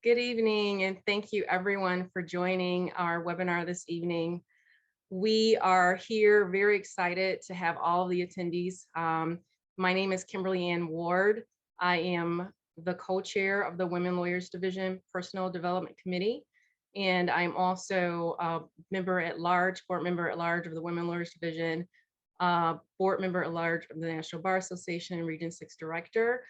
Good evening, and thank you everyone for joining our webinar this evening. We are here very excited to have all of the attendees. My name is Kimberly Ann Ward. I am the co-chair of the Women Lawyers Division Personal Development Committee, and I'm also a member at large, board member at large of the Women Lawyers Division, board member at large of the National Bar Association and Region 6 Director.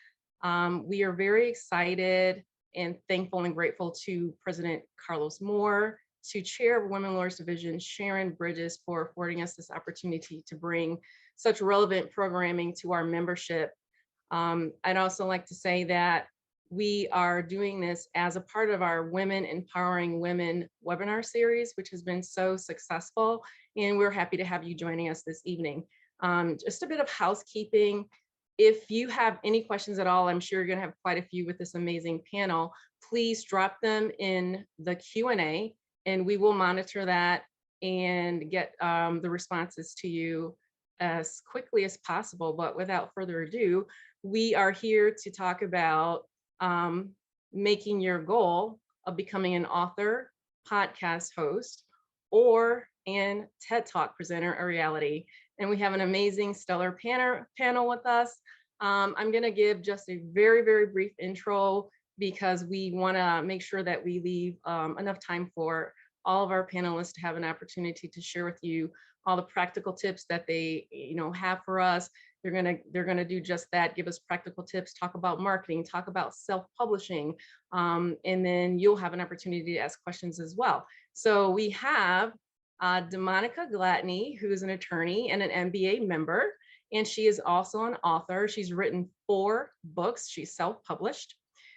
We are very excited and thankful and grateful to President Carlos Moore, to Chair of Women Lawyers Division, Sharon Bridges, for affording us this opportunity to bring such relevant programming to our membership. I'd also like to say that we are doing this as a part of our Women Empowering Women webinar series, which has been so successful, and we're happy to have you joining us this evening. Just a bit of housekeeping. If you have any questions at all, I'm sure you're going to have quite a few with this amazing panel. Please drop them in the Q&A, and we will monitor that and get the responses to you as quickly as possible. But without further ado, we are here to talk about making your goal of becoming an author, podcast host, or an TED Talk presenter a reality. And we have an amazing stellar panel with us. I'm going to give just a very, very brief intro because we want to make sure that we leave enough time for all of our panelists to have an opportunity to share with you all the practical tips that they have for us. They're gonna do just that, give us practical tips, talk about marketing, talk about self-publishing, and then you'll have an opportunity to ask questions as well. So we have DeMonica Glatney, who is an attorney and an MBA member, and she is also an author. She's written 4 books. She's self-published.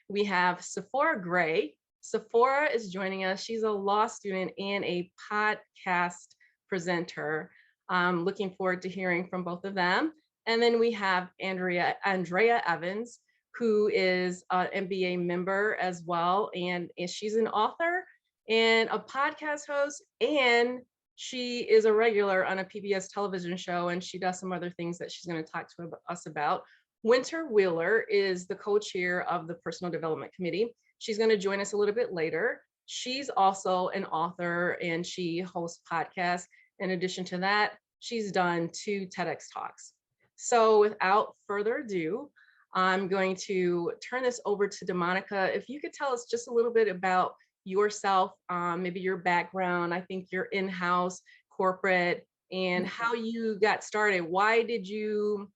We have Sephora Gray. Sephora is joining us. She's a law student and a podcast presenter. Looking forward to hearing from both of them. And then we have Andrea Evans, who is an MBA member as well, and she's an author and a podcast host, and she is a regular on a PBS television show, and she does some other things that she's going to talk to us about. Winter Wheeler is the co-chair of the Personal Development Committee. She's going to join us a little bit later. She's also an author and she hosts podcasts. In addition to that, she's done 2 TEDx talks. So without further ado, I'm going to turn this over to DeMonica. If you could tell us just a little bit about yourself, maybe your background. I think you're in-house, corporate, and how you got started. Why did you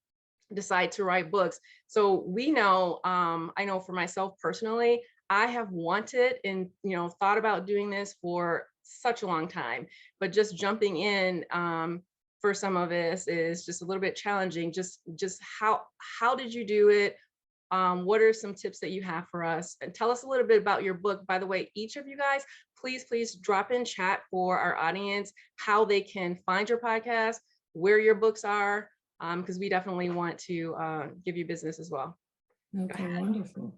decide to write books? So we know, I know for myself personally, I have wanted and thought about doing this for such a long time, but just jumping in for some of this is just a little bit challenging. Just how did you do it? What are some tips that you have for us? And tell us a little bit about your book. By the way, each of you guys, please drop in chat for our audience how they can find your podcast, where your books are, because we definitely want to give you business as well. Okay, wonderful.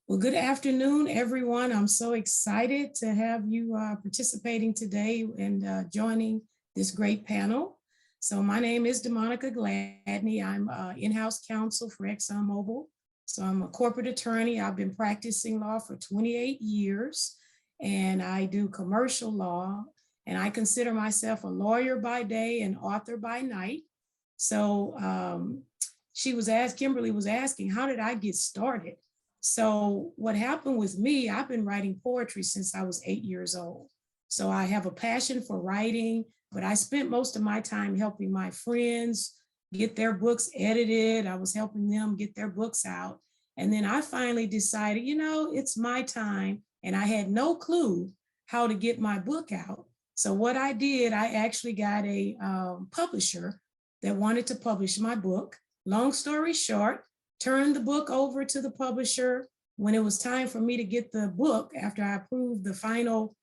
Well, good afternoon, everyone. I'm so excited to have you participating today and joining this great panel. So my name is DeMonica Gladney. I'm in-house counsel for ExxonMobil. So I'm a corporate attorney. I've been practicing law for 28 years, and I do commercial law, and I consider myself a lawyer by day and author by night. So Kimberly was asking, how did I get started? So what happened with me, I've been writing poetry since I was 8 years old. So I have a passion for writing, but I spent most of my time helping my friends get their books edited. I was helping them get their books out. And then I finally decided, it's my time. And I had no clue how to get my book out. So what I did, I actually got a publisher that wanted to publish my book. Long story short, turned the book over to the publisher. When it was time for me to get the book, after I approved the final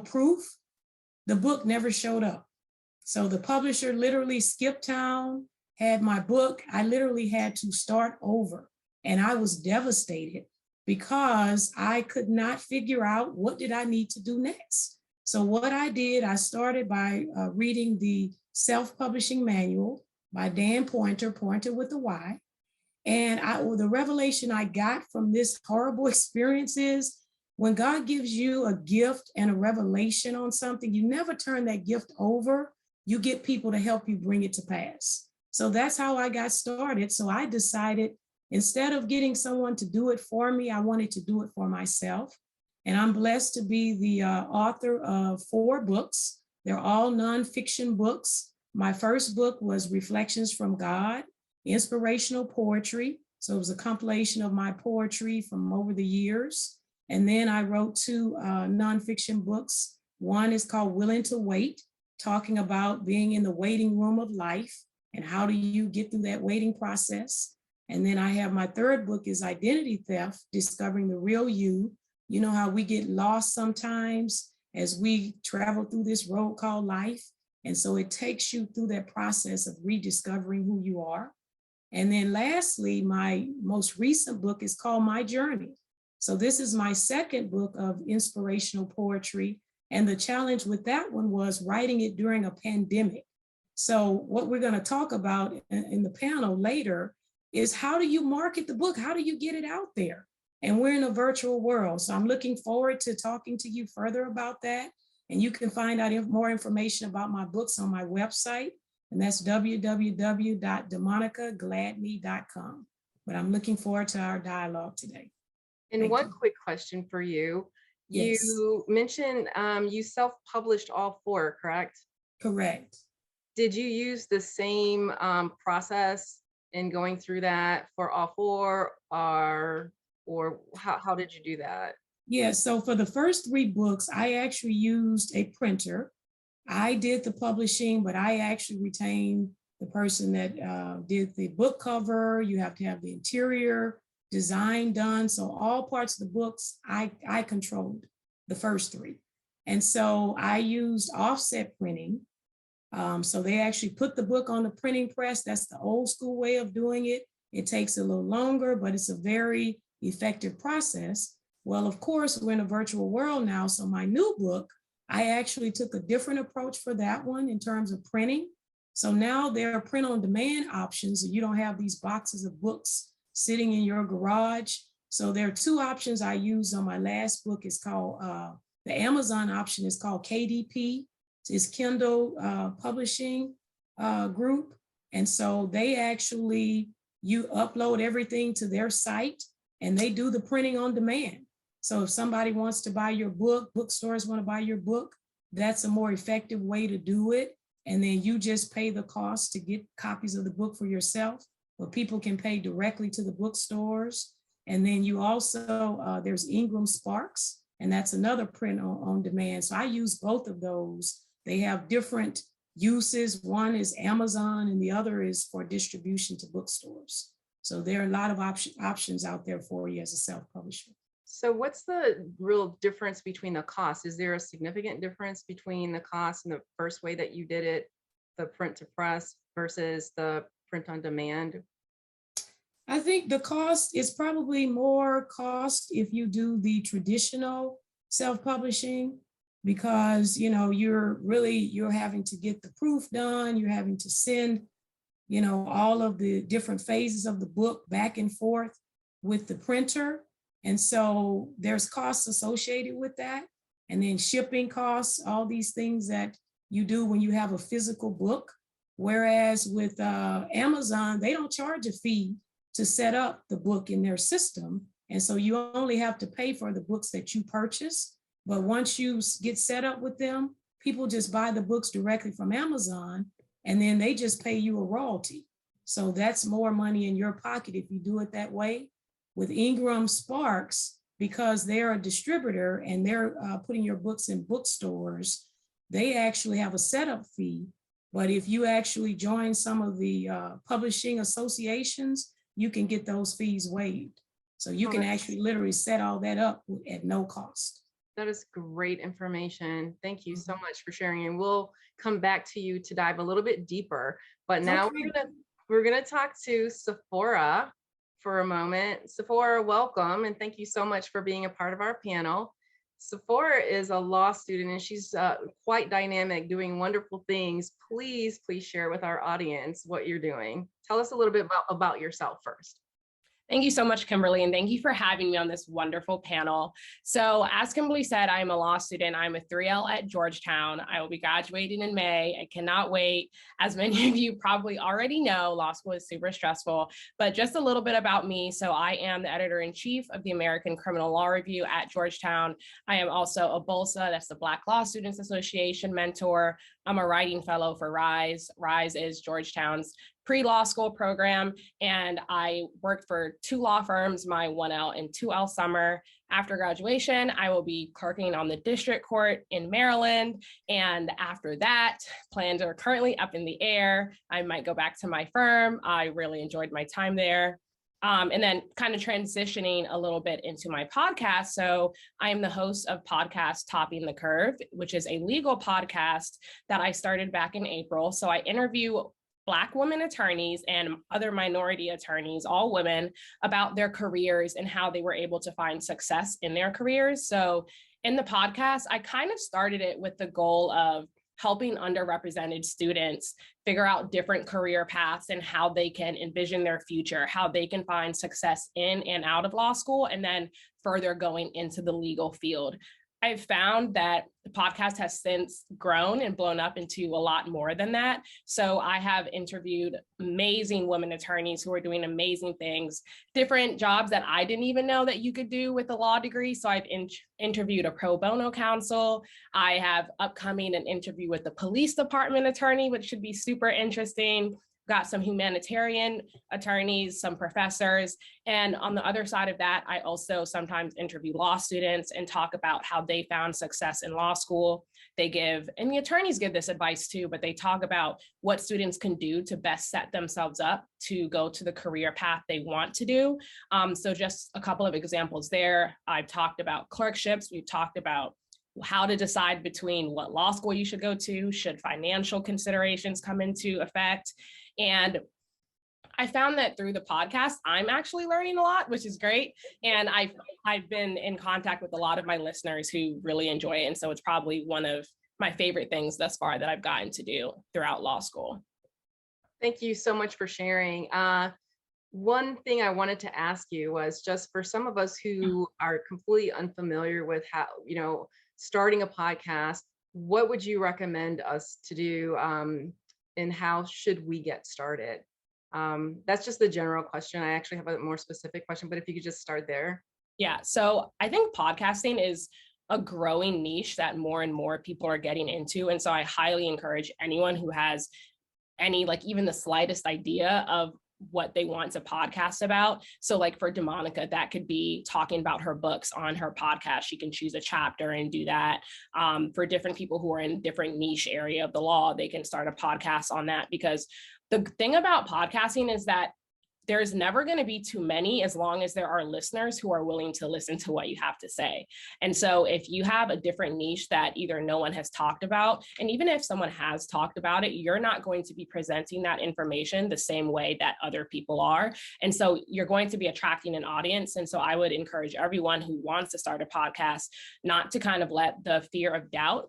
proof, the book never showed up. So the publisher literally skipped town, had my book. I literally had to start over. And I was devastated because I could not figure out what did I need to do next. So what I did, I started by reading the self-publishing manual by Dan Poynter with a Y. And the revelation I got from this horrible experience is when God gives you a gift and a revelation on something, you never turn that gift over. You get people to help you bring it to pass. So that's how I got started. So I decided instead of getting someone to do it for me, I wanted to do it for myself. And I'm blessed to be the author of 4 books. They're all nonfiction books. My first book was Reflections from God, inspirational poetry. So it was a compilation of my poetry from over the years. And then I wrote 2 nonfiction books. One is called Willing to Wait, talking about being in the waiting room of life and how do you get through that waiting process. And then I have my third book is Identity Theft, Discovering the Real You. You know how we get lost sometimes as we travel through this road called life. And so it takes you through that process of rediscovering who you are. And then lastly, my most recent book is called My Journey. So this is my second book of inspirational poetry. And the challenge with that one was writing it during a pandemic. So what we're going to talk about in the panel later is how do you market the book? How do you get it out there? And we're in a virtual world. So I'm looking forward to talking to you further about that. And you can find out more information about my books on my website. And that's www.demonicagladney.com. But I'm looking forward to our dialogue today. And Thank one you. quick question for you. Yes. You mentioned you self-published all 4, correct? Correct. Did you use the same process in going through that for all 4, or how did you do that? Yeah, so for the first 3 books, I actually used a printer. I did the publishing, but I actually retained the person that did the book cover. You have to have the interior design done. So all parts of the books, I controlled the first 3. And so I used offset printing. So they actually put the book on the printing press. That's the old school way of doing it. It takes a little longer, but it's a very effective process. Well, of course, we're in a virtual world now. So my new book, I actually took a different approach for that one in terms of printing. So now there are print on demand options, and you don't have these boxes of books sitting in your garage. So there are 2 options I used on my last book. It's called, the Amazon option is called KDP. It's Kindle Publishing Group. And so they actually, you upload everything to their site and they do the printing on demand. So if somebody wants to buy your book, bookstores want to buy your book, that's a more effective way to do it. And then you just pay the cost to get copies of the book for yourself, but people can pay directly to the bookstores. And then you also, there's Ingram Sparks, and that's another print on demand. So I use both of those. They have different uses. One is Amazon and the other is for distribution to bookstores. So there are a lot of options out there for you as a self-publisher. So what's the real difference between the cost? Is there a significant difference between the cost and the first way that you did it, the print to press versus the print on demand? I think the cost is probably more cost if you do the traditional self-publishing, because you're having to get the proof done, you're having to send all of the different phases of the book back and forth with the printer. And so there's costs associated with that. And then shipping costs, all these things that you do when you have a physical book. Whereas with Amazon, they don't charge a fee to set up the book in their system. And so you only have to pay for the books that you purchase. But once you get set up with them, people just buy the books directly from Amazon, and then they just pay you a royalty. So that's more money in your pocket if you do it that way. With Ingram Sparks, because they're a distributor and they're putting your books in bookstores, they actually have a setup fee. But if you actually join some of the publishing associations, you can get those fees waived. So you can actually literally set all that up at no cost. That is great information. Thank you so much for sharing. And we'll come back to you to dive a little bit deeper. But now we're gonna talk to Sephora for a moment. Sephora, welcome, and thank you so much for being a part of our panel. Sephora is a law student and she's quite dynamic, doing wonderful things. Please share with our audience what you're doing. Tell us a little bit about yourself first. Thank you so much, Kimberly, and thank you for having me on this wonderful panel. So as Kimberly said, I'm a law student. I'm a 3L at Georgetown. I will be graduating in May. I cannot wait. As many of you probably already know, law school is super stressful, but just a little bit about me. So I am the editor-in-chief of the American Criminal Law Review at Georgetown. I am also a BOLSA, that's the Black Law Students Association mentor. I'm a writing fellow for RISE. RISE is Georgetown's pre-law school program, and I worked for 2 law firms, my 1L and 2L summer. After graduation, I will be clerking on the district court in Maryland, and after that, plans are currently up in the air. I might go back to my firm. I really enjoyed my time there. And then kind of transitioning a little bit into my podcast. So I am the host of podcast Topping the Curve, which is a legal podcast that I started back in April. So I interview Black women attorneys and other minority attorneys, all women, about their careers and how they were able to find success in their careers. So in the podcast, I kind of started it with the goal of helping underrepresented students figure out different career paths and how they can envision their future, how they can find success in and out of law school, and then further going into the legal field. I've found that the podcast has since grown and blown up into a lot more than that. So I have interviewed amazing women attorneys who are doing amazing things, different jobs that I didn't even know that you could do with a law degree. So I've interviewed a pro bono counsel. I have upcoming an interview with the police department attorney, which should be super interesting. Got some humanitarian attorneys, some professors. And on the other side of that, I also sometimes interview law students and talk about how they found success in law school. They give, and the attorneys give this advice too, but they talk about what students can do to best set themselves up to go to the career path they want to do. So just a couple of examples there. I've talked about clerkships. We've talked about how to decide between what law school you should go to, should financial considerations come into effect. And I found that through the podcast, I'm actually learning a lot, which is great. And I've been in contact with a lot of my listeners who really enjoy it. And so it's probably one of my favorite things thus far that I've gotten to do throughout law school. Thank you so much for sharing. One thing I wanted to ask you was just for some of us who are completely unfamiliar with how, starting a podcast, what would you recommend us to do? And how should we get started? That's just the general question. I actually have a more specific question, but if you could just start there. Yeah, so I think podcasting is a growing niche that more and more people are getting into. And so I highly encourage anyone who has any, like even the slightest idea of what they want to podcast about. So like for DeMonica, that could be talking about her books on her podcast. She can choose a chapter and do that. For different people who are in different niche area of the law, they can start a podcast on that, because the thing about podcasting is that there's never going to be too many as long as there are listeners who are willing to listen to what you have to say. And so if you have a different niche that either no one has talked about, and even if someone has talked about it, you're not going to be presenting that information the same way that other people are. And so you're going to be attracting an audience. And so I would encourage everyone who wants to start a podcast not to kind of let the fear of doubt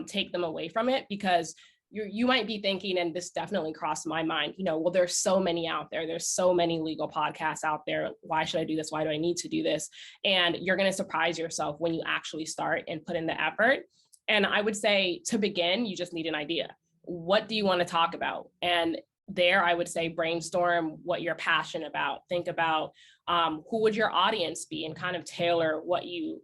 take them away from it, because you might be thinking, and this definitely crossed my mind, well, there's so many out there. There's so many legal podcasts out there. Why should I do this? Why do I need to do this? And you're going to surprise yourself when you actually start and put in the effort. And I would say to begin, you just need an idea. What do you want to talk about? And there, I would say brainstorm what you're passionate about. Think about who would your audience be and kind of tailor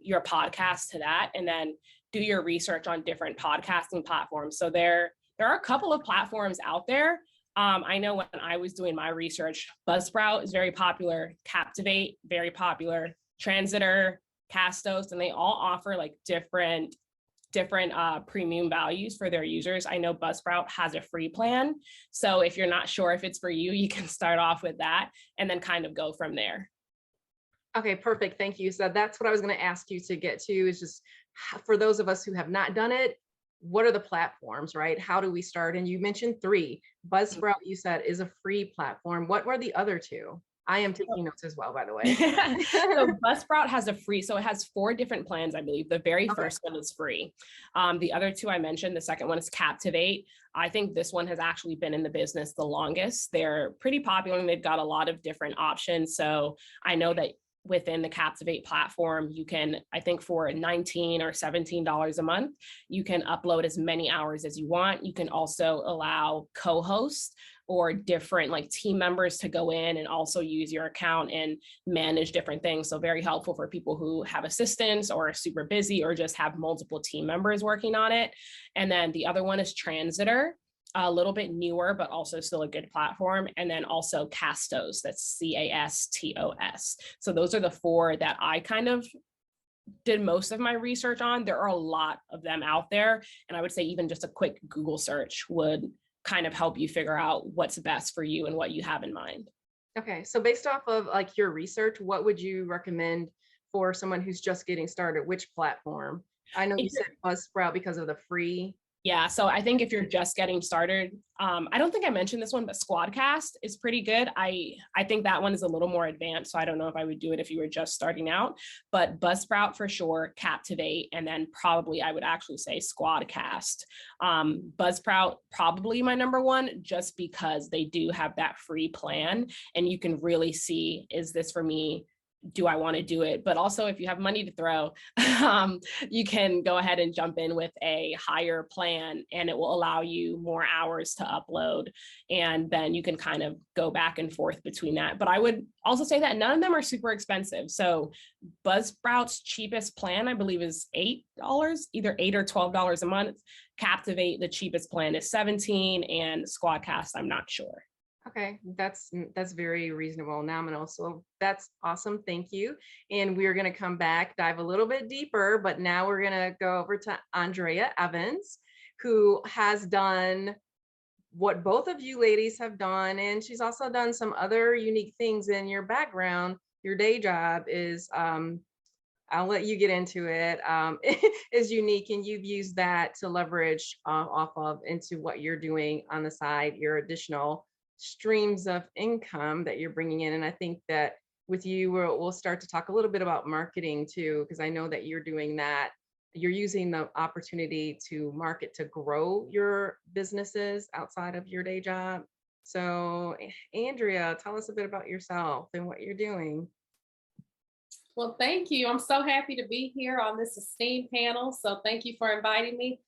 your podcast to that. And then do your research on different podcasting platforms. So there are a couple of platforms out there. I know when I was doing my research, Buzzsprout is very popular, Captivate, very popular, Transitor, Castos, and they all offer like different premium values for their users. I know Buzzsprout has a free plan. So if you're not sure if it's for you, you can start off with that and then kind of go from there. Okay, perfect. Thank you. So that's what I was going to ask you to get to, is just for those of us who have not done it, what are the platforms, right? How do we start? And you mentioned 3. Buzzsprout, you said, is a free platform. What were the other 2? I am taking notes as well, by the way. So Buzzsprout has so it has 4 different plans, I believe. The very Okay. first one is free. The other 2 I mentioned, the second one is Captivate. I think this one has actually been in the business the longest. They're pretty popular and they've got a lot of different options. So I know that within the Captivate platform, you can, I think for $19 or $17 a month, you can upload as many hours as you want. You can also allow co-hosts or different like team members to go in and also use your account and manage different things. So very helpful for people who have assistants or are super busy or just have multiple team members working on it. And then the other one is Transitor, a little bit newer, but also still a good platform. And then also Castos, that's Castos. So those are the 4 that I kind of did most of my research on. There are a lot of them out there. And I would say even just a quick Google search would kind of help you figure out what's best for you and what you have in mind. Okay, so based off of like your research, what would you recommend for someone who's just getting started? Which platform? I know you said Buzzsprout because of the free. Yeah, so I think if you're just getting started, I don't think I mentioned this one, but Squadcast is pretty good. I think that one is a little more advanced, so I don't know if I would do it if you were just starting out, but Buzzsprout for sure, Captivate, and then probably I would actually say Squadcast. Buzzsprout probably my number 1, just because they do have that free plan and you can really see, is this for me? Do I want to do it? But also if you have money to throw, you can go ahead and jump in with a higher plan and it will allow you more hours to upload. And then you can kind of go back and forth between that. But I would also say that none of them are super expensive. So Buzzsprout's cheapest plan, I believe is $8, either $8 or $12 a month. Captivate, the cheapest plan is $17, and Squadcast, I'm not sure. Okay, that's very reasonable, nominal. So that's awesome. Thank you. And we're going to come back, dive a little bit deeper, but now we're going to go over to Andrea Evans, who has done what both of you ladies have done. And she's also done some other unique things in your background. Your day job is, I'll let you get into it, is unique, and you've used that to leverage off of into what you're doing on the side, your additional streams of income that you're bringing in. And I think that with you, we'll start to talk a little bit about marketing too, because I know that you're doing that. You're using the opportunity to market to grow your businesses outside of your day job. So Andrea, tell us a bit about yourself and what you're doing. Well, thank you. I'm so happy to be here on this esteemed panel. So thank you for inviting me.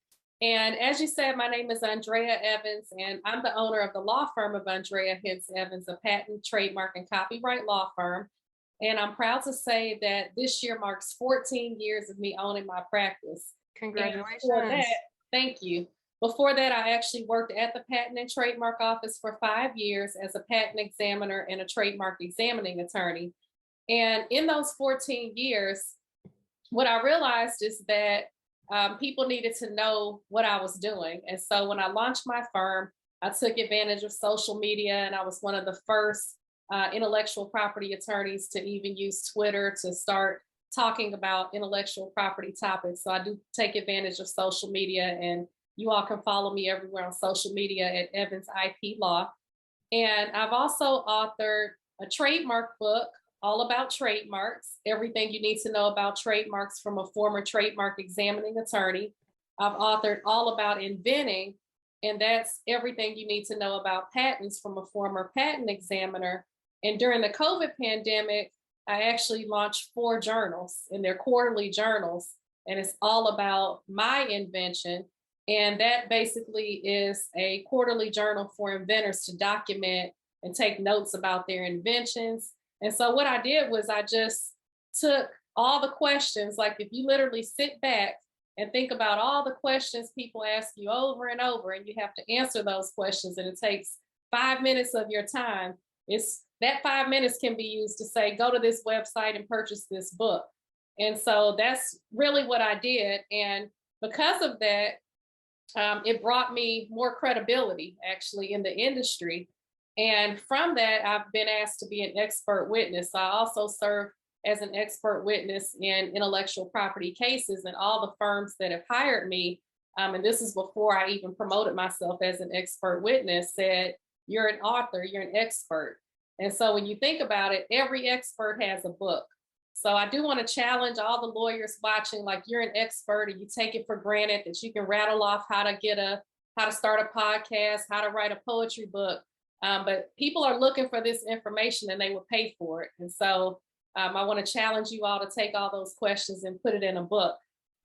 And as you said, my name is Andrea Evans, and I'm the owner of the law firm of Andrea Evans, a patent, trademark, and copyright law firm. And I'm proud to say that this year marks 14 years of me owning my practice. Congratulations. Thank you. Before that, I actually worked at the Patent and Trademark Office for 5 years as a patent examiner and a trademark examining attorney. And in those 14 years, what I realized is that people needed to know what I was doing. And so when I launched my firm, I took advantage of social media, and I was one of the first intellectual property attorneys to even use Twitter to start talking about intellectual property topics. So I do take advantage of social media, and you all can follow me everywhere on social media at Evans IP Law. And I've also authored a trademark book all about trademarks, everything you need to know about trademarks from a former trademark examining attorney. I've authored all about inventing, and that's everything you need to know about patents from a former patent examiner. And during the COVID pandemic, I actually launched 4 journals, and they're quarterly journals, and it's all about my invention. And that basically is a quarterly journal for inventors to document and take notes about their inventions. And so what I did was I just took all the questions, like if you literally sit back and think about all the questions people ask you over and over, and you have to answer those questions, and it takes 5 minutes of your time. That 5 minutes can be used to say, go to this website and purchase this book. And so that's really what I did. And because of that, it brought me more credibility actually in the industry. And from that, I've been asked to be an expert witness. I also serve as an expert witness in intellectual property cases, and all the firms that have hired me, and this is before I even promoted myself as an expert witness, said, you're an author, you're an expert. And so when you think about it, every expert has a book. So I do want to challenge all the lawyers watching, like you're an expert and you take it for granted that you can rattle off how to start a podcast, how to write a poetry book. But people are looking for this information and they will pay for it. And so I want to challenge you all to take all those questions and put it in a book.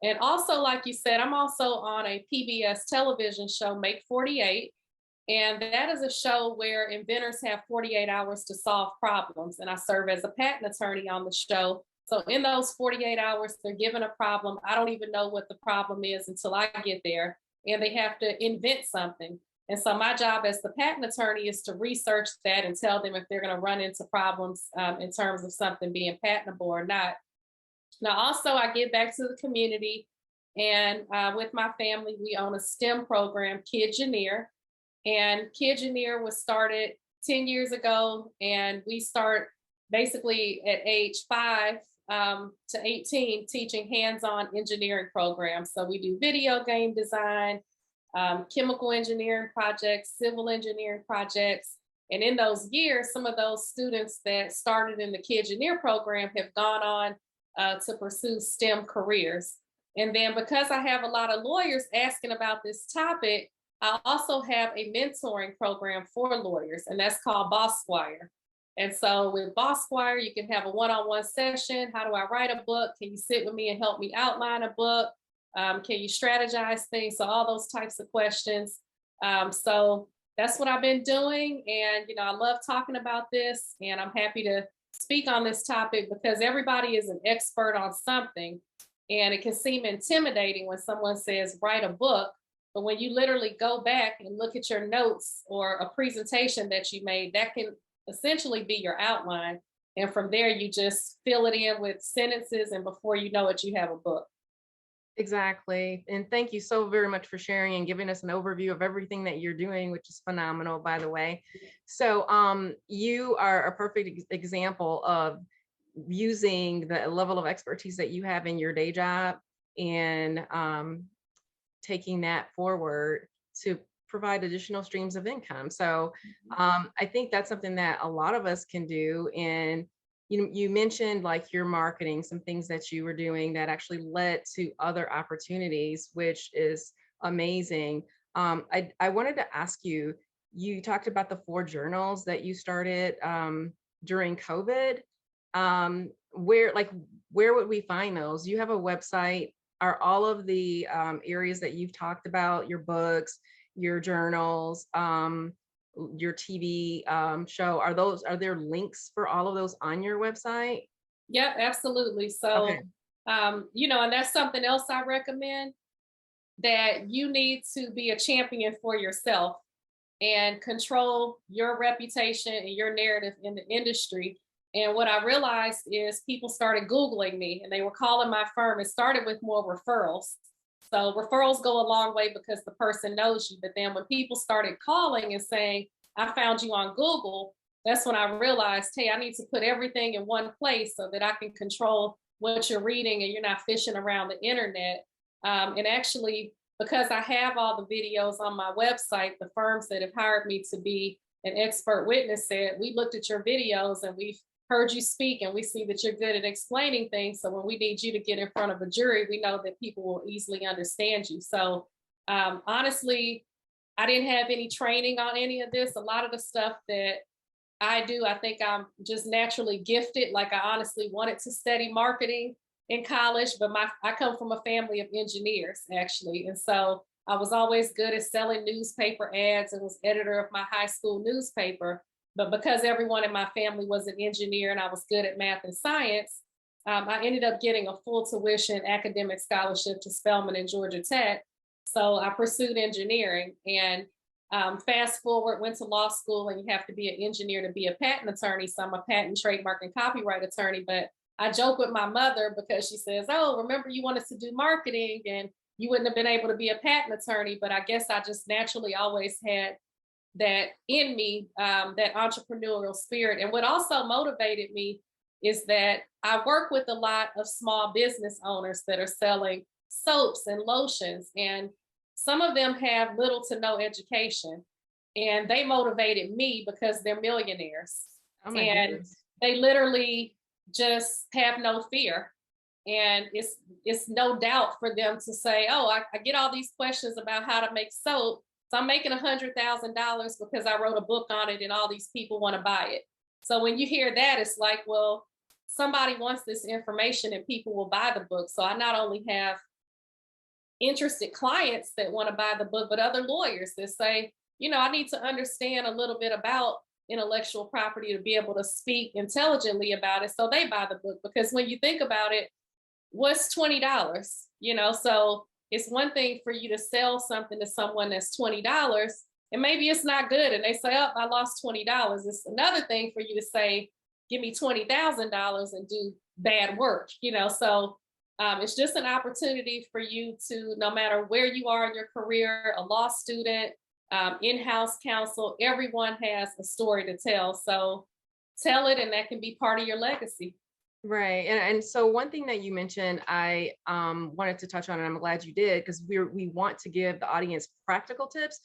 And also, like you said, I'm also on a PBS television show, Make 48. And that is a show where inventors have 48 hours to solve problems. And I serve as a patent attorney on the show. So in those 48 hours, they're given a problem. I don't even know what the problem is until I get there. And they have to invent something. And so my job as the patent attorney is to research that and tell them if they're going to run into problems in terms of something being patentable or not. Now, also, I give back to the community. And with my family, we own a STEM program, Kidgineer. And Kidgineer was started 10 years ago. And we start basically at age 5 to 18 teaching hands-on engineering programs. So we do video game design, chemical engineering projects, civil engineering projects. And in those years, some of those students that started in the Kidgineer program have gone on to pursue STEM careers. And then because I have a lot of lawyers asking about this topic, I also have a mentoring program for lawyers, and that's called Boss Squire. And so with Boss Squire, you can have a one-on-one session. How do I write a book? Can you sit with me and help me outline a book? Can you strategize things? So all those types of questions. So that's what I've been doing. And, I love talking about this, and I'm happy to speak on this topic because everybody is an expert on something. And it can seem intimidating when someone says, write a book. But when you literally go back and look at your notes or a presentation that you made, that can essentially be your outline. And from there, you just fill it in with sentences. And before you know it, you have a book. Exactly. And thank you so very much for sharing and giving us an overview of everything that you're doing, which is phenomenal, by the way. So you are a perfect example of using the level of expertise that you have in your day job and taking that forward to provide additional streams of income. So I think that's something that a lot of us can do. And you mentioned like your marketing, some things that you were doing that actually led to other opportunities, which is amazing. I wanted to ask you, you talked about the 4 journals that you started during COVID. Where would we find those? You have a website. Are all of the areas that you've talked about, your books, your journals, your TV show, are there links for all of those on your website? Yeah, absolutely. So, Okay. And that's something else I recommend, that you need to be a champion for yourself and control your reputation and your narrative in the industry. And what I realized is people started Googling me and they were calling my firm. It started with more referrals. So referrals go a long way because the person knows you. But then when people started calling and saying, I found you on Google, that's when I realized, hey, I need to put everything in one place so that I can control what you're reading and you're not fishing around the internet. And actually, because I have all the videos on my website, the firms that have hired me to be an expert witness said, we looked at your videos and we've heard you speak and we see that you're good at explaining things. So when we need you to get in front of a jury, we know that people will easily understand you. So honestly, I didn't have any training on any of this. A lot of the stuff that I do, I think I'm just naturally gifted. Like I honestly wanted to study marketing in college, but I come from a family of engineers actually. And so I was always good at selling newspaper ads and was editor of my high school newspaper. But because everyone in my family was an engineer and I was good at math and science, I ended up getting a full tuition academic scholarship to Spelman and Georgia Tech. So I pursued engineering and fast forward, went to law school, and you have to be an engineer to be a patent attorney. So I'm a patent, trademark, and copyright attorney. But I joke with my mother because she says, oh, remember you wanted to do marketing and you wouldn't have been able to be a patent attorney. But I guess I just naturally always had that in me, that entrepreneurial spirit. And what also motivated me is that I work with a lot of small business owners that are selling soaps and lotions, and some of them have little to no education, and they motivated me because they're millionaires. Oh my And goodness. they literally just have no fear. And it's no doubt for them to say, oh, I get all these questions about how to make soap. So I'm making $100,000 because I wrote a book on it and all these people want to buy it. So when you hear that, it's like, well, somebody wants this information and people will buy the book. So I not only have interested clients that want to buy the book, but other lawyers that say, I need to understand a little bit about intellectual property to be able to speak intelligently about it. So they buy the book, because when you think about it, what's $20? So it's one thing for you to sell something to someone that's $20 and maybe it's not good. And they say, oh, I lost $20. It's another thing for you to say, give me $20,000 and do bad work, So it's just an opportunity for you to, no matter where you are in your career, a law student, in-house counsel, everyone has a story to tell. So tell it, and that can be part of your legacy. Right. And so one thing that you mentioned, I wanted to touch on, and I'm glad you did, because we want to give the audience practical tips,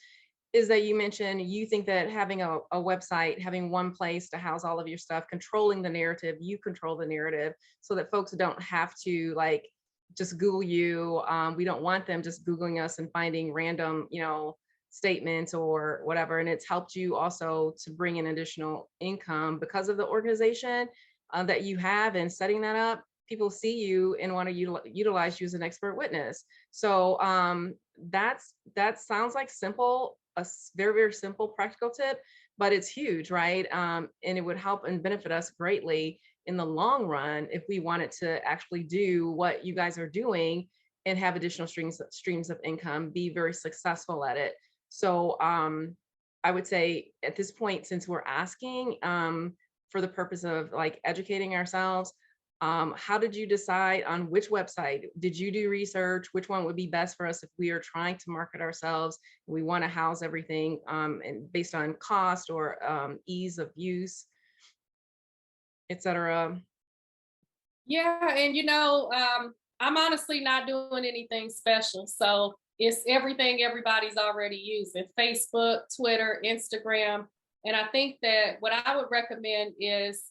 is that you mentioned you think that having a website, having one place to house all of your stuff, controlling the narrative, you control the narrative so that folks don't have to like just Google you. We don't want them just Googling us and finding random, statements or whatever. And it's helped you also to bring in additional income because of the organization that you have, and setting that up. People see you and want to utilize you as an expert witness. So that sounds like simple, a very, very simple practical tip, but it's huge, right? And it would help and benefit us greatly in the long run if we wanted to actually do what you guys are doing and have additional streams of income, be very successful at it. So I would say at this point, since we're asking for the purpose of like educating ourselves, how did you decide on which website? Did you do research? Which one would be best for us if we are trying to market ourselves? We want to house everything and based on cost or ease of use, etc. Yeah, and I'm honestly not doing anything special. So it's everything everybody's already using: Facebook, Twitter, Instagram. And I think that what I would recommend is,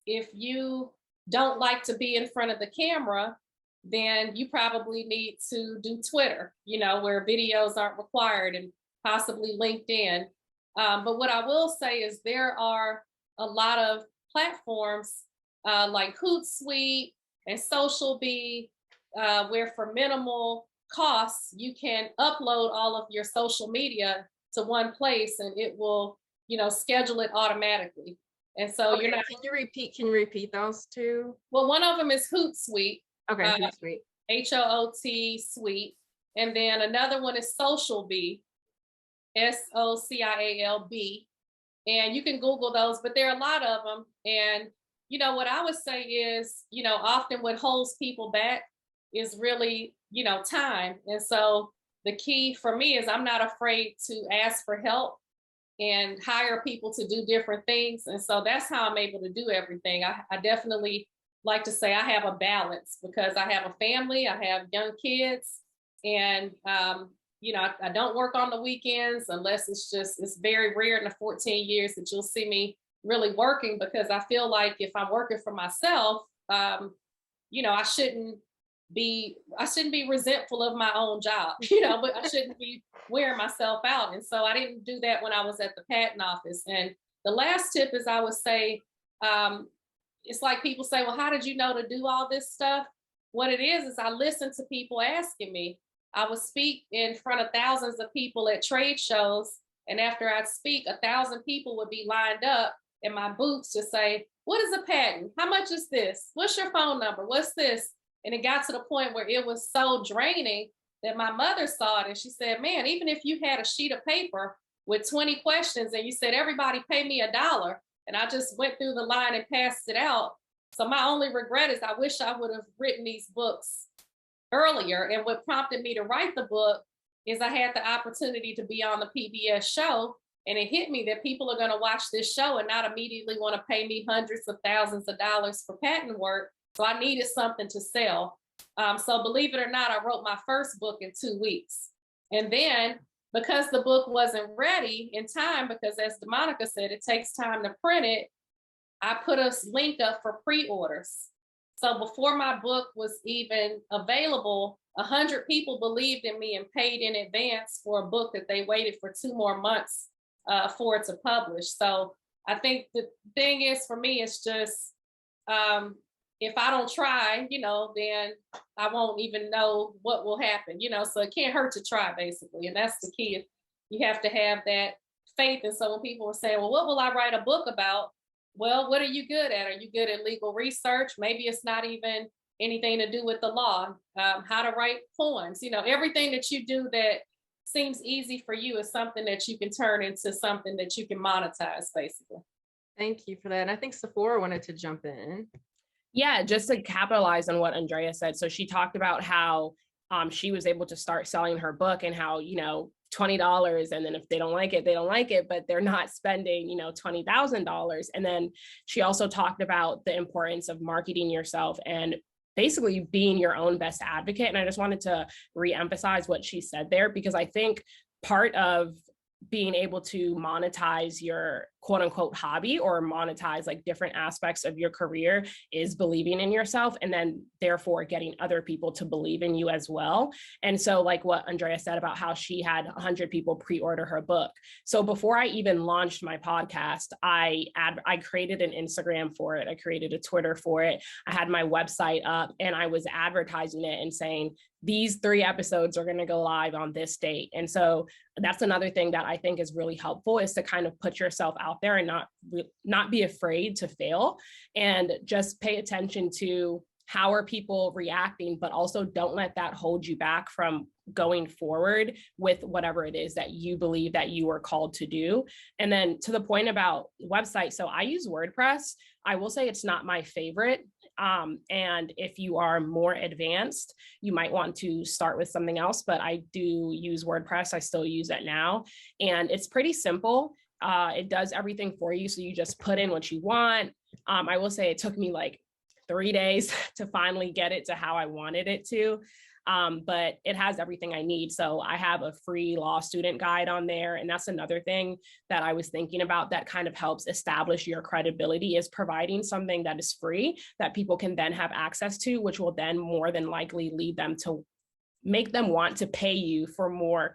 if you don't like to be in front of the camera, then you probably need to do Twitter, where videos aren't required, and possibly LinkedIn. But what I will say is there are a lot of platforms like Hootsuite and SocialBee, where for minimal costs, you can upload all of your social media to one place and it will, schedule it automatically. And so Okay, you're not. Can you repeat those two? Well, one of them is Hootsuite. Okay, Hootsuite. HOOT Suite. And then another one is SocialBee, SOCIALB. And you can Google those, but there are a lot of them. And what I would say is, often what holds people back is really, time. And so the key for me is I'm not afraid to ask for help and hire people to do different things. And so that's how I'm able to do everything. I definitely like to say I have a balance, because I have a family, I have young kids, and I don't work on the weekends unless it's very rare in the 14 years that you'll see me really working, because I feel like if I'm working for myself, I shouldn't be resentful of my own job, but I shouldn't be wearing myself out. And so I didn't do that when I was at the patent office. And the last tip is, I would say, it's like people say, well, how did you know to do all this stuff? What it is I listen to people asking me. I would speak in front of thousands of people at trade shows. And after I'd speak, 1,000 people would be lined up in my booths to say, what is a patent? How much is this? What's your phone number? What's this? And it got to the point where it was so draining that my mother saw it and she said, man, even if you had a sheet of paper with 20 questions and you said, everybody pay me $1, and I just went through the line and passed it out. So my only regret is I wish I would have written these books earlier. And what prompted me to write the book is I had the opportunity to be on the PBS show, and it hit me that people are going to watch this show and not immediately want to pay me hundreds of thousands of dollars for patent work. So I needed something to sell. So believe it or not, I wrote my first book in 2 weeks. And then because the book wasn't ready in time, because as DeMonica said, it takes time to print it, I put a link up for pre-orders. So before my book was even available, 100 people believed in me and paid in advance for a book that they waited for 2 more months for it to publish. So I think the thing is for me, it's just if I don't try, then I won't even know what will happen, so it can't hurt to try basically. And that's the key. You have to have that faith. And so when people were saying, well, what will I write a book about? Well, what are you good at? Are you good at legal research? Maybe it's not even anything to do with the law, how to write poems, everything that you do that seems easy for you is something that you can turn into something that you can monetize, basically. Thank you for that. And I think Sephora wanted to jump in. Yeah, just to capitalize on what Andrea said. So she talked about how she was able to start selling her book and how, $20. And then if they don't like it, they don't like it, but they're not spending, $20,000. And then she also talked about the importance of marketing yourself and basically being your own best advocate. And I just wanted to reemphasize what she said there, because I think part of being able to monetize your quote unquote hobby or monetize like different aspects of your career is believing in yourself, and then therefore getting other people to believe in you as well. And so like what Andrea said about how she had 100 people pre-order her book. So before I even launched my podcast, I created an Instagram for it. I created a Twitter for it. I had my website up and I was advertising it and saying, these 3 episodes are going to go live on this date. And so that's another thing that I think is really helpful, is to kind of put yourself out there and not be afraid to fail, and just pay attention to how are people reacting, but also don't let that hold you back from going forward with whatever it is that you believe that you are called to do. And then to the point about website, so I use WordPress. I will say it's not my favorite. And if you are more advanced, you might want to start with something else, but I do use WordPress. I still use it now, and it's pretty simple. It does everything for you. So you just put in what you want. I will say it took me like 3 days to finally get it to how I wanted it to. But it has everything I need. So I have a free law student guide on there. And that's another thing that I was thinking about that kind of helps establish your credibility, is providing something that is free that people can then have access to, which will then more than likely lead them to make them want to pay you for more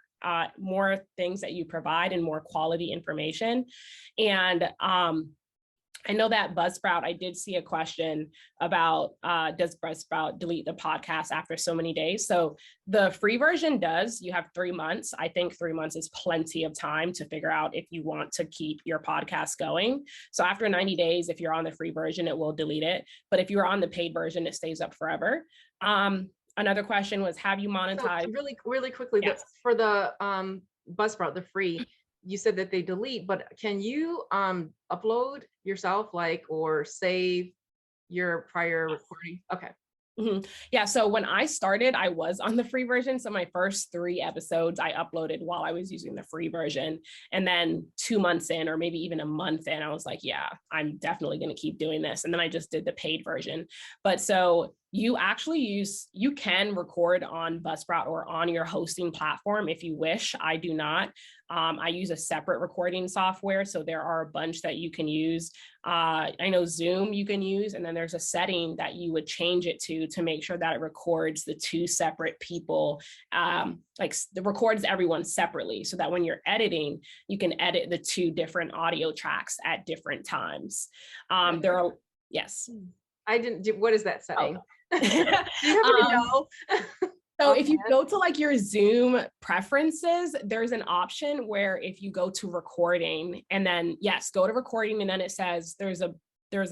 things that you provide and more quality information. And I know that Buzzsprout, I did see a question about, does Buzzsprout delete the podcast after so many days? So the free version does. You have 3 months. I think 3 months is plenty of time to figure out if you want to keep your podcast going. So after 90 days, if you're on the free version, it will delete it. But if you're on the paid version, it stays up forever. Another question was, have you monetized? So really quickly, Yes. for the Buzzsprout, the free, you said that they delete, but can you upload yourself, or save your prior recording? Okay. Mm-hmm. Yeah. So when I started, I was on the free version. So my first 3 episodes I uploaded while I was using the free version. And then 2 months in, or maybe even a month in, I was like, yeah, I'm definitely going to keep doing this. And then I just did the paid version. But so you can record on Buzzsprout or on your hosting platform if you wish. I do not. I use a separate recording software. So there are a bunch that you can use. I know Zoom you can use, and then there's a setting that you would change it to make sure that it records the 2 separate people, it records everyone separately, so that when you're editing, you can edit the 2 different audio tracks at different times. Yes. I didn't do, what is that setting? Oh. Do you happen to know? So if you go to your Zoom preferences, there's an option where if you go to recording and then, go to recording, and then it says there's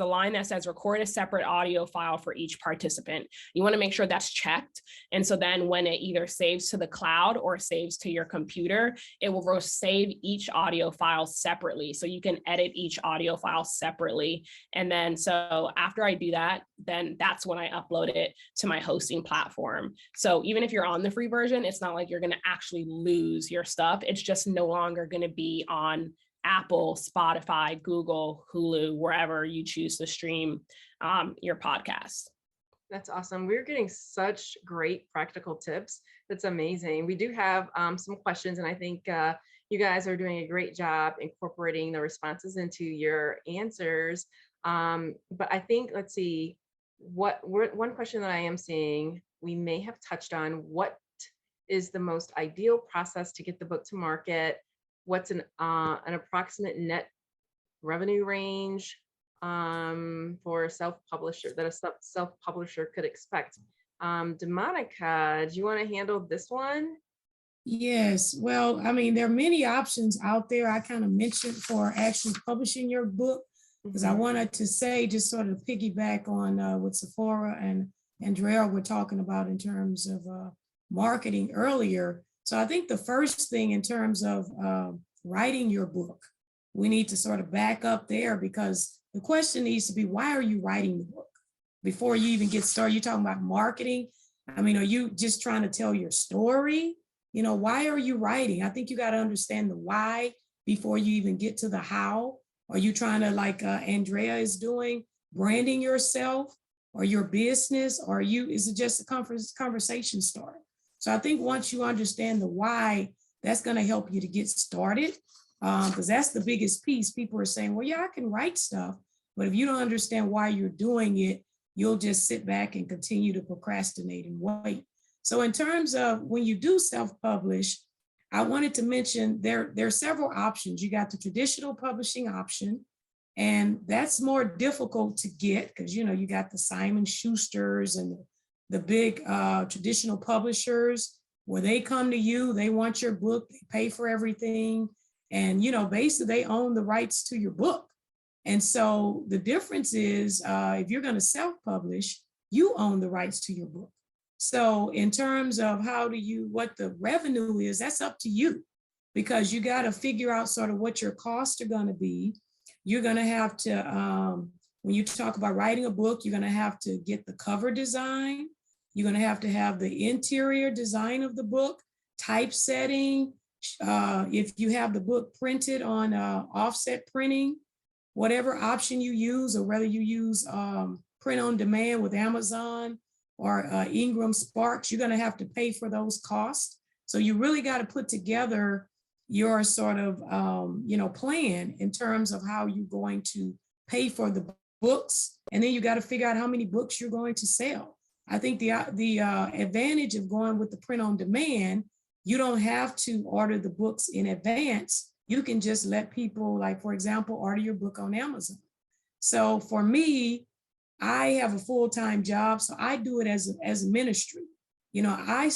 a line that says record a separate audio file for each participant. You want to make sure that's checked. And so then when it either saves to the cloud or saves to your computer, it will save each audio file separately. So you can edit each audio file separately. And then so after I do that, then that's when I upload it to my hosting platform. So even if you're on the free version, it's not like you're going to actually lose your stuff. It's just no longer going to be on Apple, Spotify, Google, Hulu, wherever you choose to stream your podcast. That's awesome. We're getting such great practical tips. That's amazing. We do have some questions, and I think you guys are doing a great job incorporating the responses into your answers. But I think, let's see, one question that I am seeing, we may have touched on, what is the most ideal process to get the book to market? What's an approximate net revenue range for a self-publisher that a self-publisher could expect? DeMonica, do you want to handle this one? Yes, well, I mean, there are many options out there. I kind of mentioned for actually publishing your book, because I wanted to say, just sort of piggyback on what Sephora and Andrea were talking about in terms of marketing earlier. So I think the first thing in terms of writing your book, we need to sort of back up there, because the question needs to be, why are you writing the book? Before you even get started, you're talking about marketing. I mean, are you just trying to tell your story? You know, why are you writing? I think you got to understand the why before you even get to the how. Are you trying to, like Andrea is doing, branding yourself or your business? Or is it just a conversation starter? So I think once you understand the why, that's going to help you to get started, because that's the biggest piece. People are saying, well, yeah, I can write stuff, but if you don't understand why you're doing it, you'll just sit back and continue to procrastinate and wait. So in terms of when you do self-publish, I wanted to mention there are several options. You got the traditional publishing option, and that's more difficult to get because, you know, you got the Simon Schusters and the big traditional publishers where they come to you, they want your book, they pay for everything. And, you know, basically they own the rights to your book. And so the difference is if you're going to self-publish, you own the rights to your book. So in terms of what the revenue is, that's up to you, because you got to figure out sort of what your costs are going to be. You're going to have to, when you talk about writing a book, you're going to have to get the cover design. You're going to have the interior design of the book, typesetting. If you have the book printed on offset printing, whatever option you use, or whether you use print on demand with Amazon or Ingram Sparks, you're going to have to pay for those costs. So you really got to put together your sort of, plan in terms of how you're going to pay for the books. And then you got to figure out how many books you're going to sell. I think the advantage of going with the print on demand, you don't have to order the books in advance. You can just let people, like, for example, order your book on Amazon. So for me, I have a full-time job, so I do it as a ministry. You know, I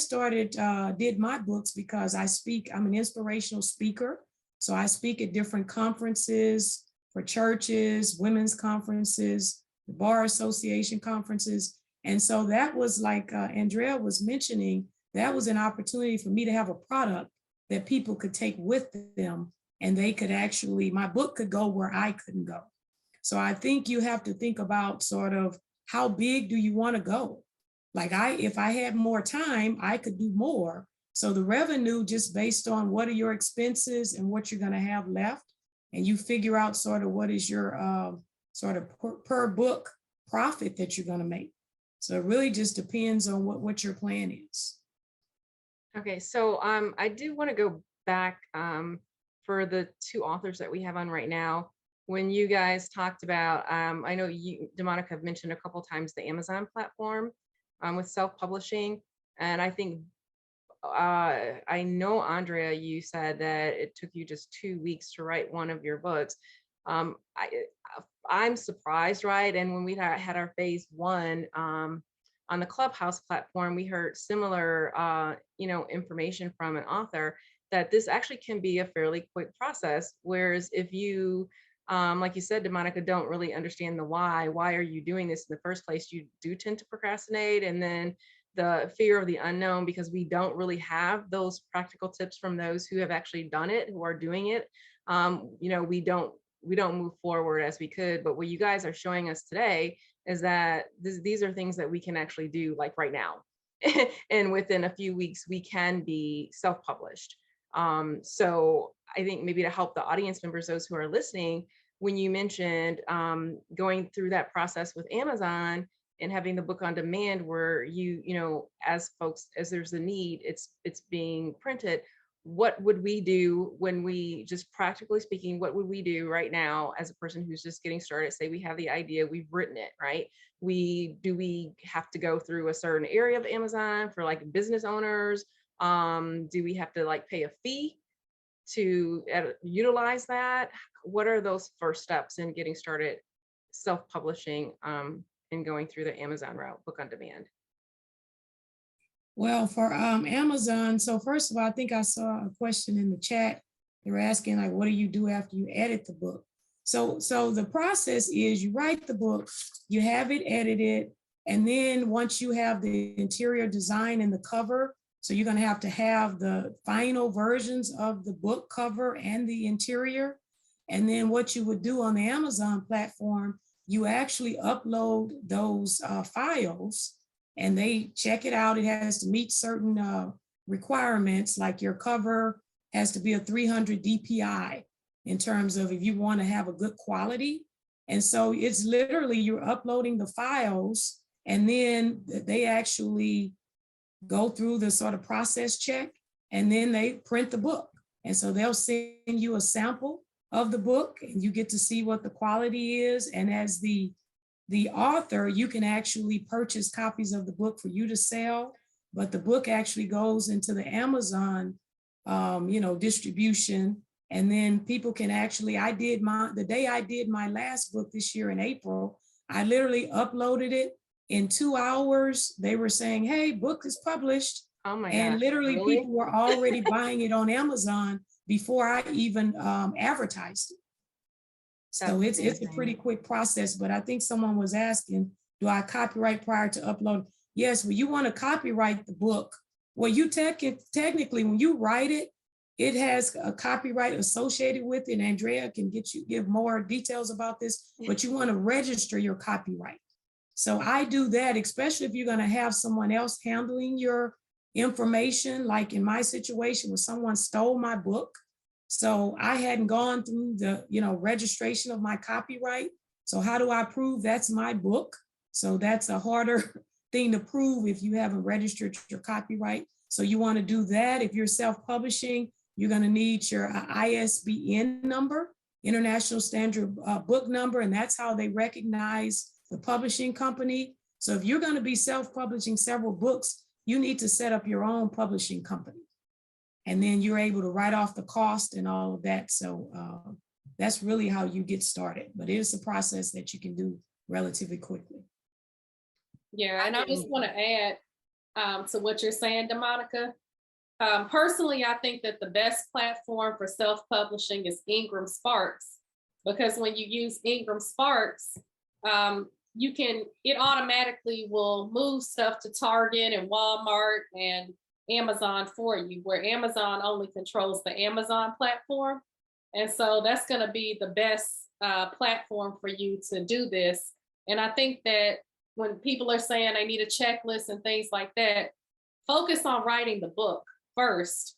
did my books because I'm an inspirational speaker. So I speak at different conferences for churches, women's conferences, the Bar Association conferences. And so that was like Andrea was mentioning, that was an opportunity for me to have a product that people could take with them, and they could actually, my book could go where I couldn't go. So I think you have to think about sort of how big do you want to go? Like if I had more time, I could do more. So the revenue just based on what are your expenses and what you're going to have left. And you figure out sort of what is your sort of per book profit that you're going to make. So it really just depends on what your plan is. Okay, so I do want to go back for the two authors that we have on right now. When you guys talked about, I know you, DeMonica, have mentioned a couple times the Amazon platform with self-publishing. And I think, I know, Andrea, you said that it took you just 2 weeks to write one of your books. I'm surprised, right? And when we had our phase one on the Clubhouse platform, we heard similar, information from an author that this actually can be a fairly quick process. Whereas if you, like you said, DeMonica, don't really understand the why are you doing this in the first place, you do tend to procrastinate. And then the fear of the unknown, because we don't really have those practical tips from those who have actually done it, who are doing it. We don't move forward as we could. But what you guys are showing us today is that these are things that we can actually do, like right now. And within a few weeks, we can be self-published. So I think maybe to help the audience members, those who are listening, when you mentioned going through that process with Amazon and having the book on demand where as there's a need, it's being printed. what would we do when we, just practically speaking, what would we do right now as a person who's just getting started? Say we have the idea, we've written it, right? Do we have to go through a certain area of Amazon for like business owners? Do we have to like pay a fee to utilize that? What are those first steps in getting started self-publishing and going through the Amazon route, book on demand? Well, for Amazon, so first of all, I think I saw a question in the chat. They were asking like, what do you do after you edit the book? So the process is you write the book, you have it edited, and then once you have the interior design and the cover, so you're going to have the final versions of the book cover and the interior. And then what you would do on the Amazon platform, you actually upload those files and they check it out. It has to meet certain requirements, like your cover has to be a 300 DPI in terms of if you want to have a good quality. And so it's literally you're uploading the files and then they actually go through the sort of process check and then they print the book. And so they'll send you a sample of the book and you get to see what the quality is. And as the author, you can actually purchase copies of the book for you to sell, but the book actually goes into the Amazon, distribution. And then people can actually, the day I did my last book this year in April, I literally uploaded it in 2 hours. They were saying, hey, book is published. Oh my and gosh, literally really? people were already buying it on Amazon before I even advertised it. So it's a pretty quick process, but I think someone was asking, do I copyright prior to upload? Yes, when you want to copyright the book, well, you technically, when you write it, it has a copyright associated with it. And Andrea can give more details about this, but you want to register your copyright. So I do that, especially if you're going to have someone else handling your information, like in my situation where someone stole my book. So I hadn't gone through the, registration of my copyright. So how do I prove that's my book? So that's a harder thing to prove if you haven't registered your copyright. So you want to do that. If you're self-publishing, you're going to need your ISBN number, International Standard Book Number, and that's how they recognize the publishing company. So if you're going to be self-publishing several books, you need to set up your own publishing company. And then you're able to write off the cost and all of that. So that's really how you get started. But it is a process that you can do relatively quickly. Yeah, and I just want to add to what you're saying, DeMonica. Personally, I think that the best platform for self-publishing is Ingram Sparks, because when you use Ingram Sparks, it automatically will move stuff to Target and Walmart and Amazon for you, where Amazon only controls the Amazon platform. And so that's going to be the best platform for you to do this. And I think that when people are saying I need a checklist and things like that, focus on writing the book first.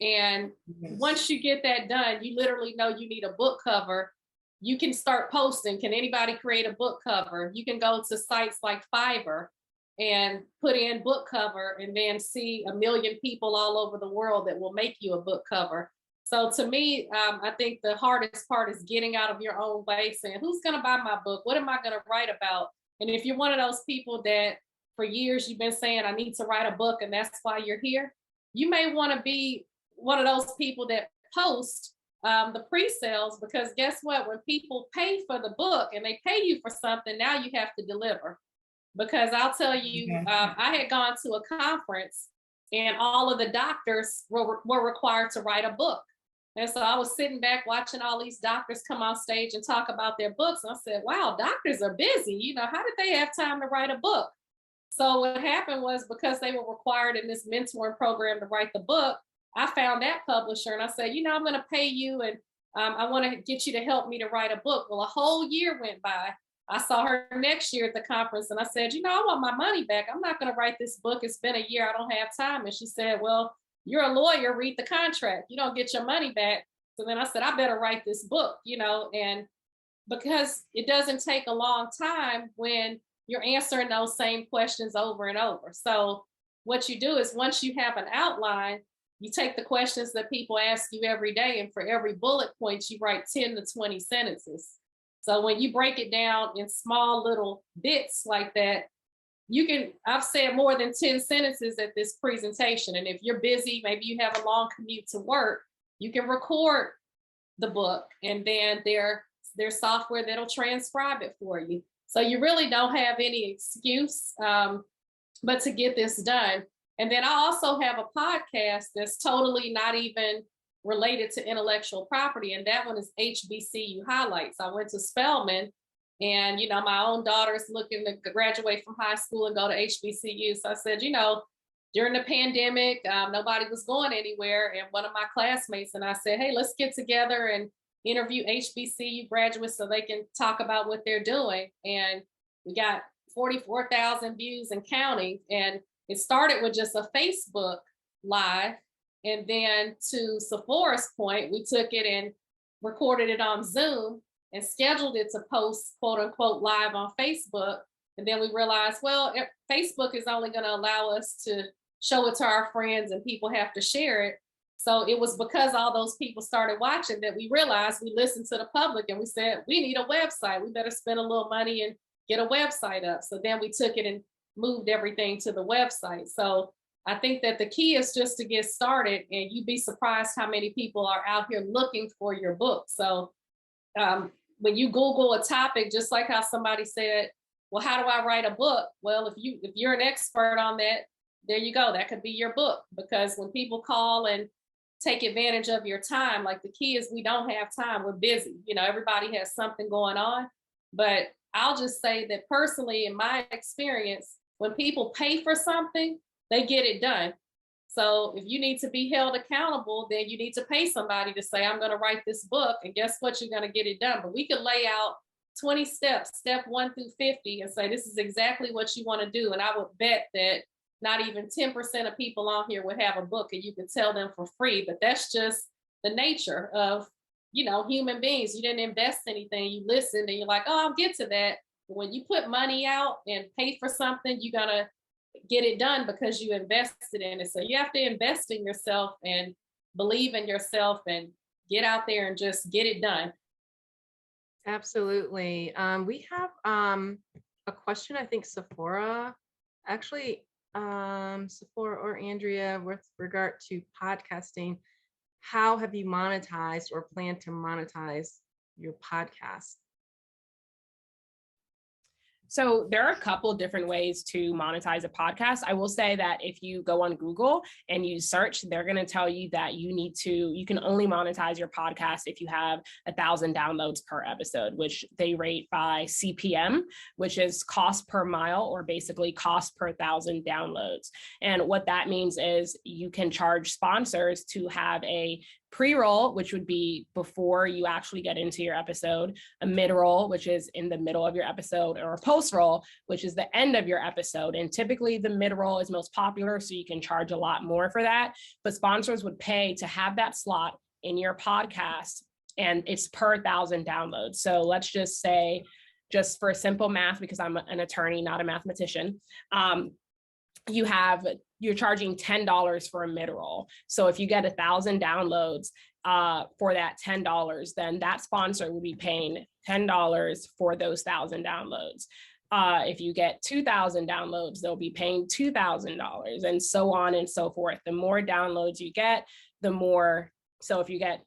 And once you get that done, you literally know you need a book cover. You can start posting. Can anybody create a book cover? You can go to sites like Fiverr and put in book cover and then see 1 million people all over the world that will make you a book cover. So to me, I think the hardest part is getting out of your own way, saying, who's going to buy my book? What am I going to write about? And if you're one of those people that for years you've been saying, I need to write a book, and that's why you're here, you may want to be one of those people that post the pre-sales, because guess what? When people pay for the book and they pay you for something, now you have to deliver. Because I'll tell you, I had gone to a conference and all of the doctors were required to write a book. And so I was sitting back watching all these doctors come on stage and talk about their books. And I said, wow, doctors are busy. How did they have time to write a book? So what happened was, because they were required in this mentoring program to write the book, I found that publisher and I said, I'm going to pay you, and I want to get you to help me to write a book. Well, a whole year went by. I saw her next year at the conference and I said, I want my money back. I'm not going to write this book. It's been a year. I don't have time. And she said, well, you're a lawyer. Read the contract. You don't get your money back. So then I said, I better write this book, and because it doesn't take a long time when you're answering those same questions over and over. So what you do is, once you have an outline, you take the questions that people ask you every day, and for every bullet point, you write 10 to 20 sentences. So when you break it down in small little bits like that, I've said more than 10 sentences at this presentation. And if you're busy, maybe you have a long commute to work, you can record the book, and then there's software that'll transcribe it for you. So you really don't have any excuse but to get this done. And then I also have a podcast that's totally not even related to intellectual property, and that one is HBCU Highlights. I went to Spelman, and my own daughter's looking to graduate from high school and go to HBCU. So I said, during the pandemic, nobody was going anywhere, and one of my classmates and I said, hey, let's get together and interview HBCU graduates so they can talk about what they're doing. And we got 44,000 views and counting. And it started with just a Facebook Live. And then to Sephora's point, we took it and recorded it on Zoom and scheduled it to post, quote unquote, live on Facebook. And then we realized, well, Facebook is only going to allow us to show it to our friends, and people have to share it. So it was because all those people started watching that we realized we listened to the public, and we said, we need a website. We better spend a little money and get a website up. So then we took it and moved everything to the website. So I think that the key is just to get started, and you'd be surprised how many people are out here looking for your book. So when you Google a topic, just like how somebody said, well, how do I write a book? Well, if you're an expert on that, there you go. That could be your book. Because when people call and take advantage of your time, like, the key is we don't have time. We're busy. Everybody has something going on. But I'll just say that personally, in my experience, when people pay for something, they get it done. So if you need to be held accountable, then you need to pay somebody to say, I'm going to write this book, and guess what? You're going to get it done. But we could lay out 20 steps, step 1 through 50, and say, this is exactly what you want to do. And I would bet that not even 10% of people on here would have a book, and you can tell them for free. But that's just the nature of, human beings. You didn't invest anything. You listened, and you're like, oh, I'll get to that. But when you put money out and pay for something, you're going to get it done because you invested in it. So you have to invest in yourself and believe in yourself and get out there and just get it done. Absolutely. We have a question, I think Sephora, actually, Sephora or Andrea, with regard to podcasting. How have you monetized or plan to monetize your podcast? So there are a couple different ways to monetize a podcast. I will say that if you go on Google and you search, they're going to tell you that you can only monetize your podcast if you have 1,000 downloads per episode, which they rate by CPM, which is cost per mile, or basically cost per 1,000 downloads. And what that means is you can charge sponsors to have a pre-roll, which would be before you actually get into your episode, a mid-roll, which is in the middle of your episode, or a post-roll, which is the end of your episode. And typically the mid-roll is most popular, so you can charge a lot more for that. But sponsors would pay to have that slot in your podcast, and it's per 1,000 downloads. So let's just say, just for simple math, because I'm an attorney, not a mathematician, you're charging $10 for a mid-roll. So if you get 1,000 downloads for that $10, then that sponsor will be paying $10 for those 1,000 downloads. If you get 2,000 downloads, they'll be paying $2,000, and so on and so forth. The more downloads you get, the more. So if you get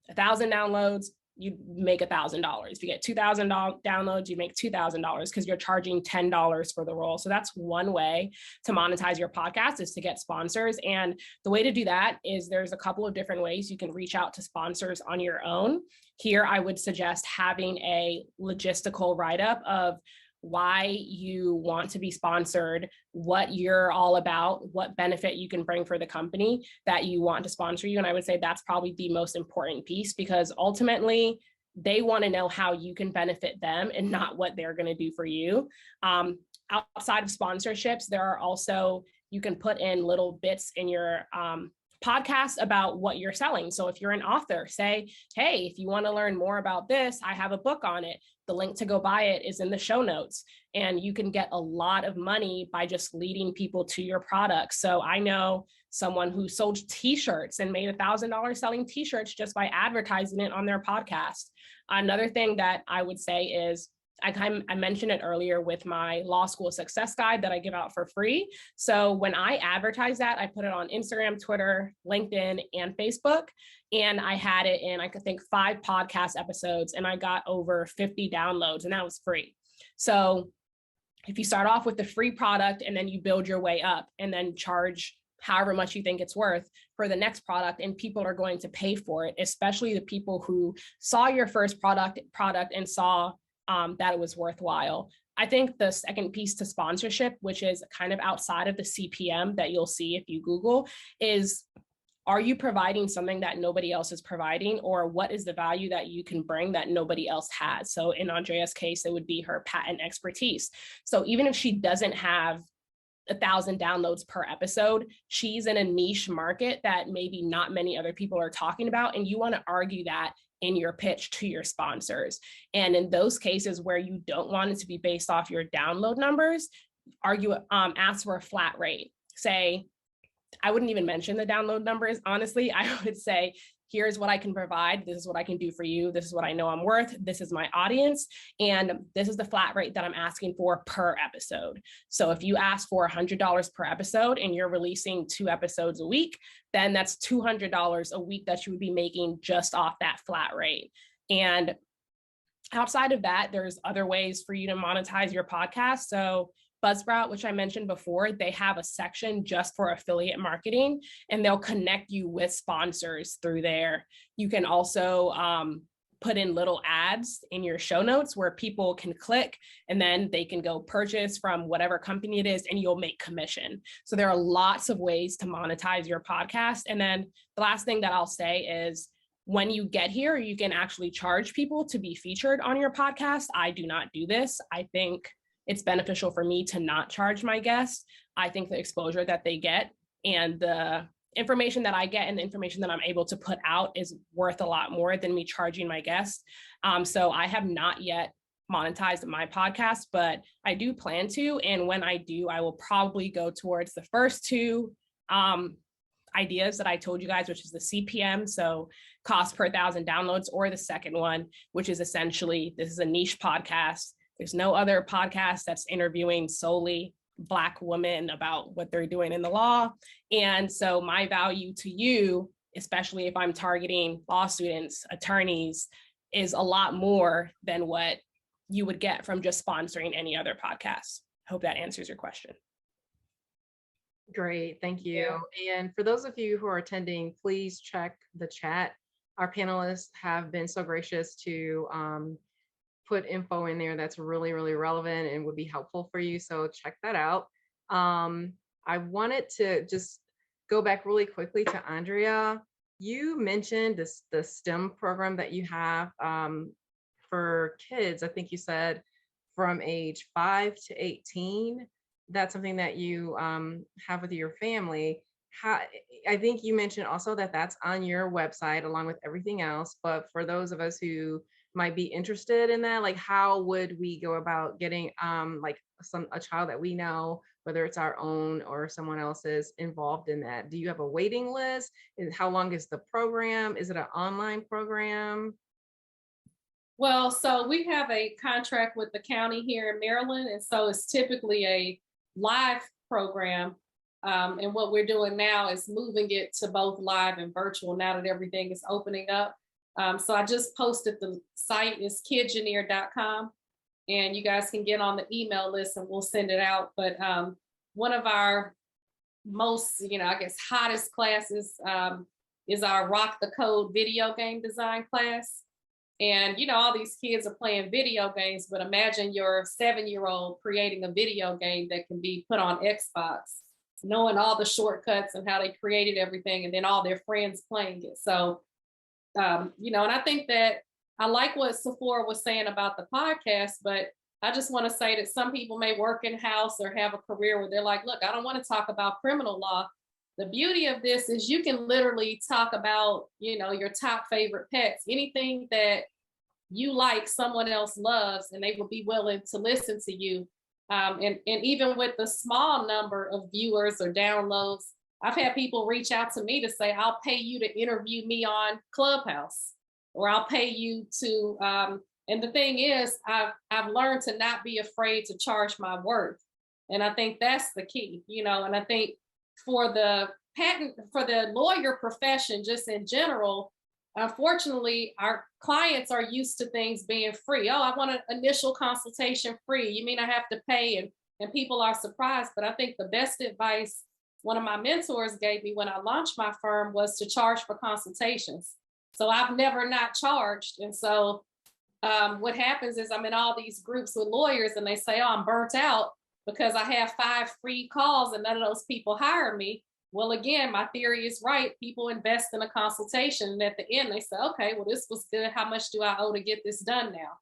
1,000 downloads, you make $1,000. If you get 2,000 downloads, you make $2,000, because you're charging $10 for the role. So that's one way to monetize your podcast, is to get sponsors. And the way to do that is there's a couple of different ways you can reach out to sponsors on your own. Here, I would suggest having a logistical write-up of why you want to be sponsored, what you're all about, what benefit you can bring for the company that you want to sponsor you. And I would say that's probably the most important piece, because ultimately they want to know how you can benefit them and not what they're going to do for you. Outside of sponsorships, there are also, you can put in little bits in your podcast about what you're selling. So if you're an author, say, hey, if you want to learn more about this, I have a book on it. the link to go buy it is in the show notes. And you can get a lot of money by just leading people to your product. So I know someone who sold t-shirts and made $1,000 selling t-shirts just by advertising it on their podcast. Another thing that I would say is, I mentioned it earlier with my law school success guide that I give out for free. So when I advertise that, I put it on Instagram, Twitter, LinkedIn, and Facebook. And I had it in, I could think 5 podcast episodes, and I got over 50 downloads, and that was free. So if you start off with the free product and then you build your way up and then charge however much you think it's worth for the next product, and people are going to pay for it, especially the people who saw your first product and saw that it was worthwhile. I think the second piece to sponsorship, which is kind of outside of the CPM that you'll see if you Google, is, are you providing something that nobody else is providing, or what is the value that you can bring that nobody else has? So in Andrea's case, it would be her patent expertise. So even if she doesn't have 1,000 downloads per episode, she's in a niche market that maybe not many other people are talking about, and you want to argue that in your pitch to your sponsors. And in those cases where you don't want it to be based off your download numbers, ask for a flat rate. Say, I wouldn't even mention the download numbers. Honestly, I would say, here's what I can provide. This is what I can do for you. This is what I know I'm worth. This is my audience. And this is the flat rate that I'm asking for per episode. So if you ask for $100 per episode and you're releasing 2 episodes a week, then that's $200 a week that you would be making just off that flat rate. And outside of that, there's other ways for you to monetize your podcast. So Buzzsprout, which I mentioned before, they have a section just for affiliate marketing, and they'll connect you with sponsors through there. You can also put in little ads in your show notes where people can click, and then they can go purchase from whatever company it is, and you'll make commission. So there are lots of ways to monetize your podcast. And then the last thing that I'll say is, when you get here, you can actually charge people to be featured on your podcast. I do not do this. I think it's beneficial for me to not charge my guests. I think the exposure that they get and the information that I get and the information that I'm able to put out is worth a lot more than me charging my guests. So I have not yet monetized my podcast, but I do plan to. And when I do, I will probably go towards the first 2 ideas that I told you guys, which is the CPM, so cost per 1,000 downloads, or the second one, which is essentially, this is a niche podcast. There's no other podcast that's interviewing solely Black women about what they're doing in the law. And so my value to you, especially if I'm targeting law students, attorneys, is a lot more than what you would get from just sponsoring any other podcast. Hope that answers your question. Great, thank you. And for those of you who are attending, please check the chat. Our panelists have been so gracious to put info in there that's really, really relevant and would be helpful for you. So check that out. I wanted to just go back really quickly to Andrea. You mentioned the STEM program that you have for kids. I think you said from age 5 to 18. That's something that you have with your family. I think you mentioned also that that's on your website along with everything else. But for those of us who might be interested in that, like, how would we go about getting like a child that we know, whether it's our own or someone else's, involved in that? Do you have a waiting list? And how long is the program? Is it an online program? Well, so we have a contract with the county here in Maryland, and so it's typically a live program. And what we're doing now is moving it to both live and virtual now that everything is opening up. So I just posted the site is kidgeneer.com, and you guys can get on the email list and we'll send it out. But one of our most, I guess, hottest classes is our Rock the Code video game design class. And, all these kids are playing video games, but imagine your 7-year-old creating a video game that can be put on Xbox, knowing all the shortcuts and how they created everything, and then all their friends playing it. So, and I think that I like what Sephora was saying about the podcast, but I just want to say that some people may work in-house or have a career where they're like, look, I don't want to talk about criminal law. The beauty of this is you can literally talk about, your top favorite pets, anything that you like, someone else loves, and they will be willing to listen to you. And even with the small number of viewers or downloads, I've had people reach out to me to say, I'll pay you to interview me on Clubhouse, or I'll pay you to, and the thing is, I've learned to not be afraid to charge my worth. And I think that's the key, you know, and I think for the lawyer profession, just in general, unfortunately, our clients are used to things being free. Oh, I want an initial consultation free. You mean I have to pay? And people are surprised. But I think the best advice one of my mentors gave me when I launched my firm was to charge for consultations. So I've never not charged. And so what happens is I'm in all these groups with lawyers and they say, oh, I'm burnt out because I have 5 free calls and none of those people hire me. Well, again, my theory is right. People invest in a consultation, and at the end they say, okay, well, this was good. How much do I owe to get this done now?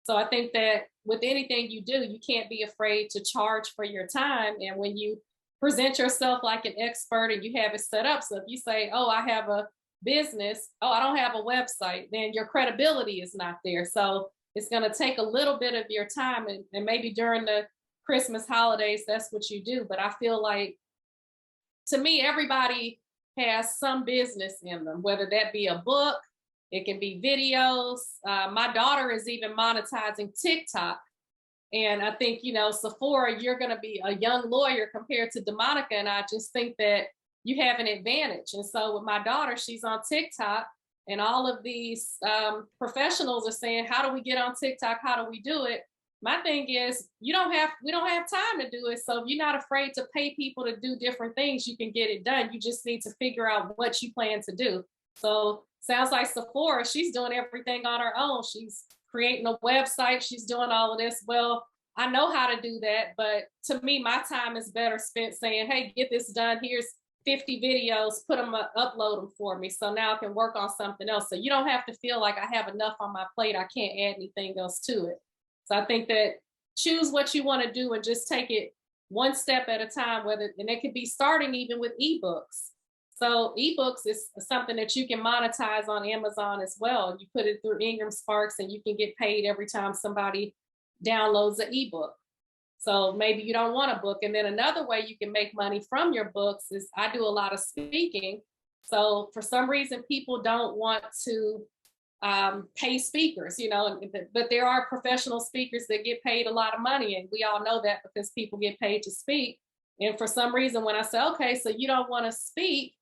So I think that with anything you do, you can't be afraid to charge for your time. And when you present yourself like an expert and you have it set up, so if you say, oh, I have a business, oh, I don't have a website, then your credibility is not there. So it's going to take a little bit of your time, and maybe during the Christmas holidays, that's what you do. But I feel like, to me, everybody has some business in them, whether that be a book, it can be videos. My daughter is even monetizing TikTok. And I think, you know, Sephora, you're going to be a young lawyer compared to DeMonica. And I just think that you have an advantage. And so with my daughter, she's on TikTok, and all of these professionals are saying, how do we get on TikTok? How do we do it? My thing is, we don't have time to do it. So if you're not afraid to pay people to do different things, you can get it done. You just need to figure out what you plan to do. So sounds like Sephora, she's doing everything on her own. She's creating a website. She's doing all of this. Well, I know how to do that. But to me, my time is better spent saying, hey, get this done. Here's 50 videos, put them up, upload them for me. So now I can work on something else. So you don't have to feel like I have enough on my plate. I can't add anything else to it. So I think that choose what you want to do and just take it one step at a time, and it could be starting even with ebooks. So ebooks is something that you can monetize on Amazon as well. You put it through Ingram Sparks and you can get paid every time somebody downloads an ebook. So maybe you don't want a book. And then another way you can make money from your books is, I do a lot of speaking. So for some reason, people don't want to pay speakers, you know, but there are professional speakers that get paid a lot of money. And we all know that because people get paid to speak. And for some reason, when I say, okay, so you don't want to speak,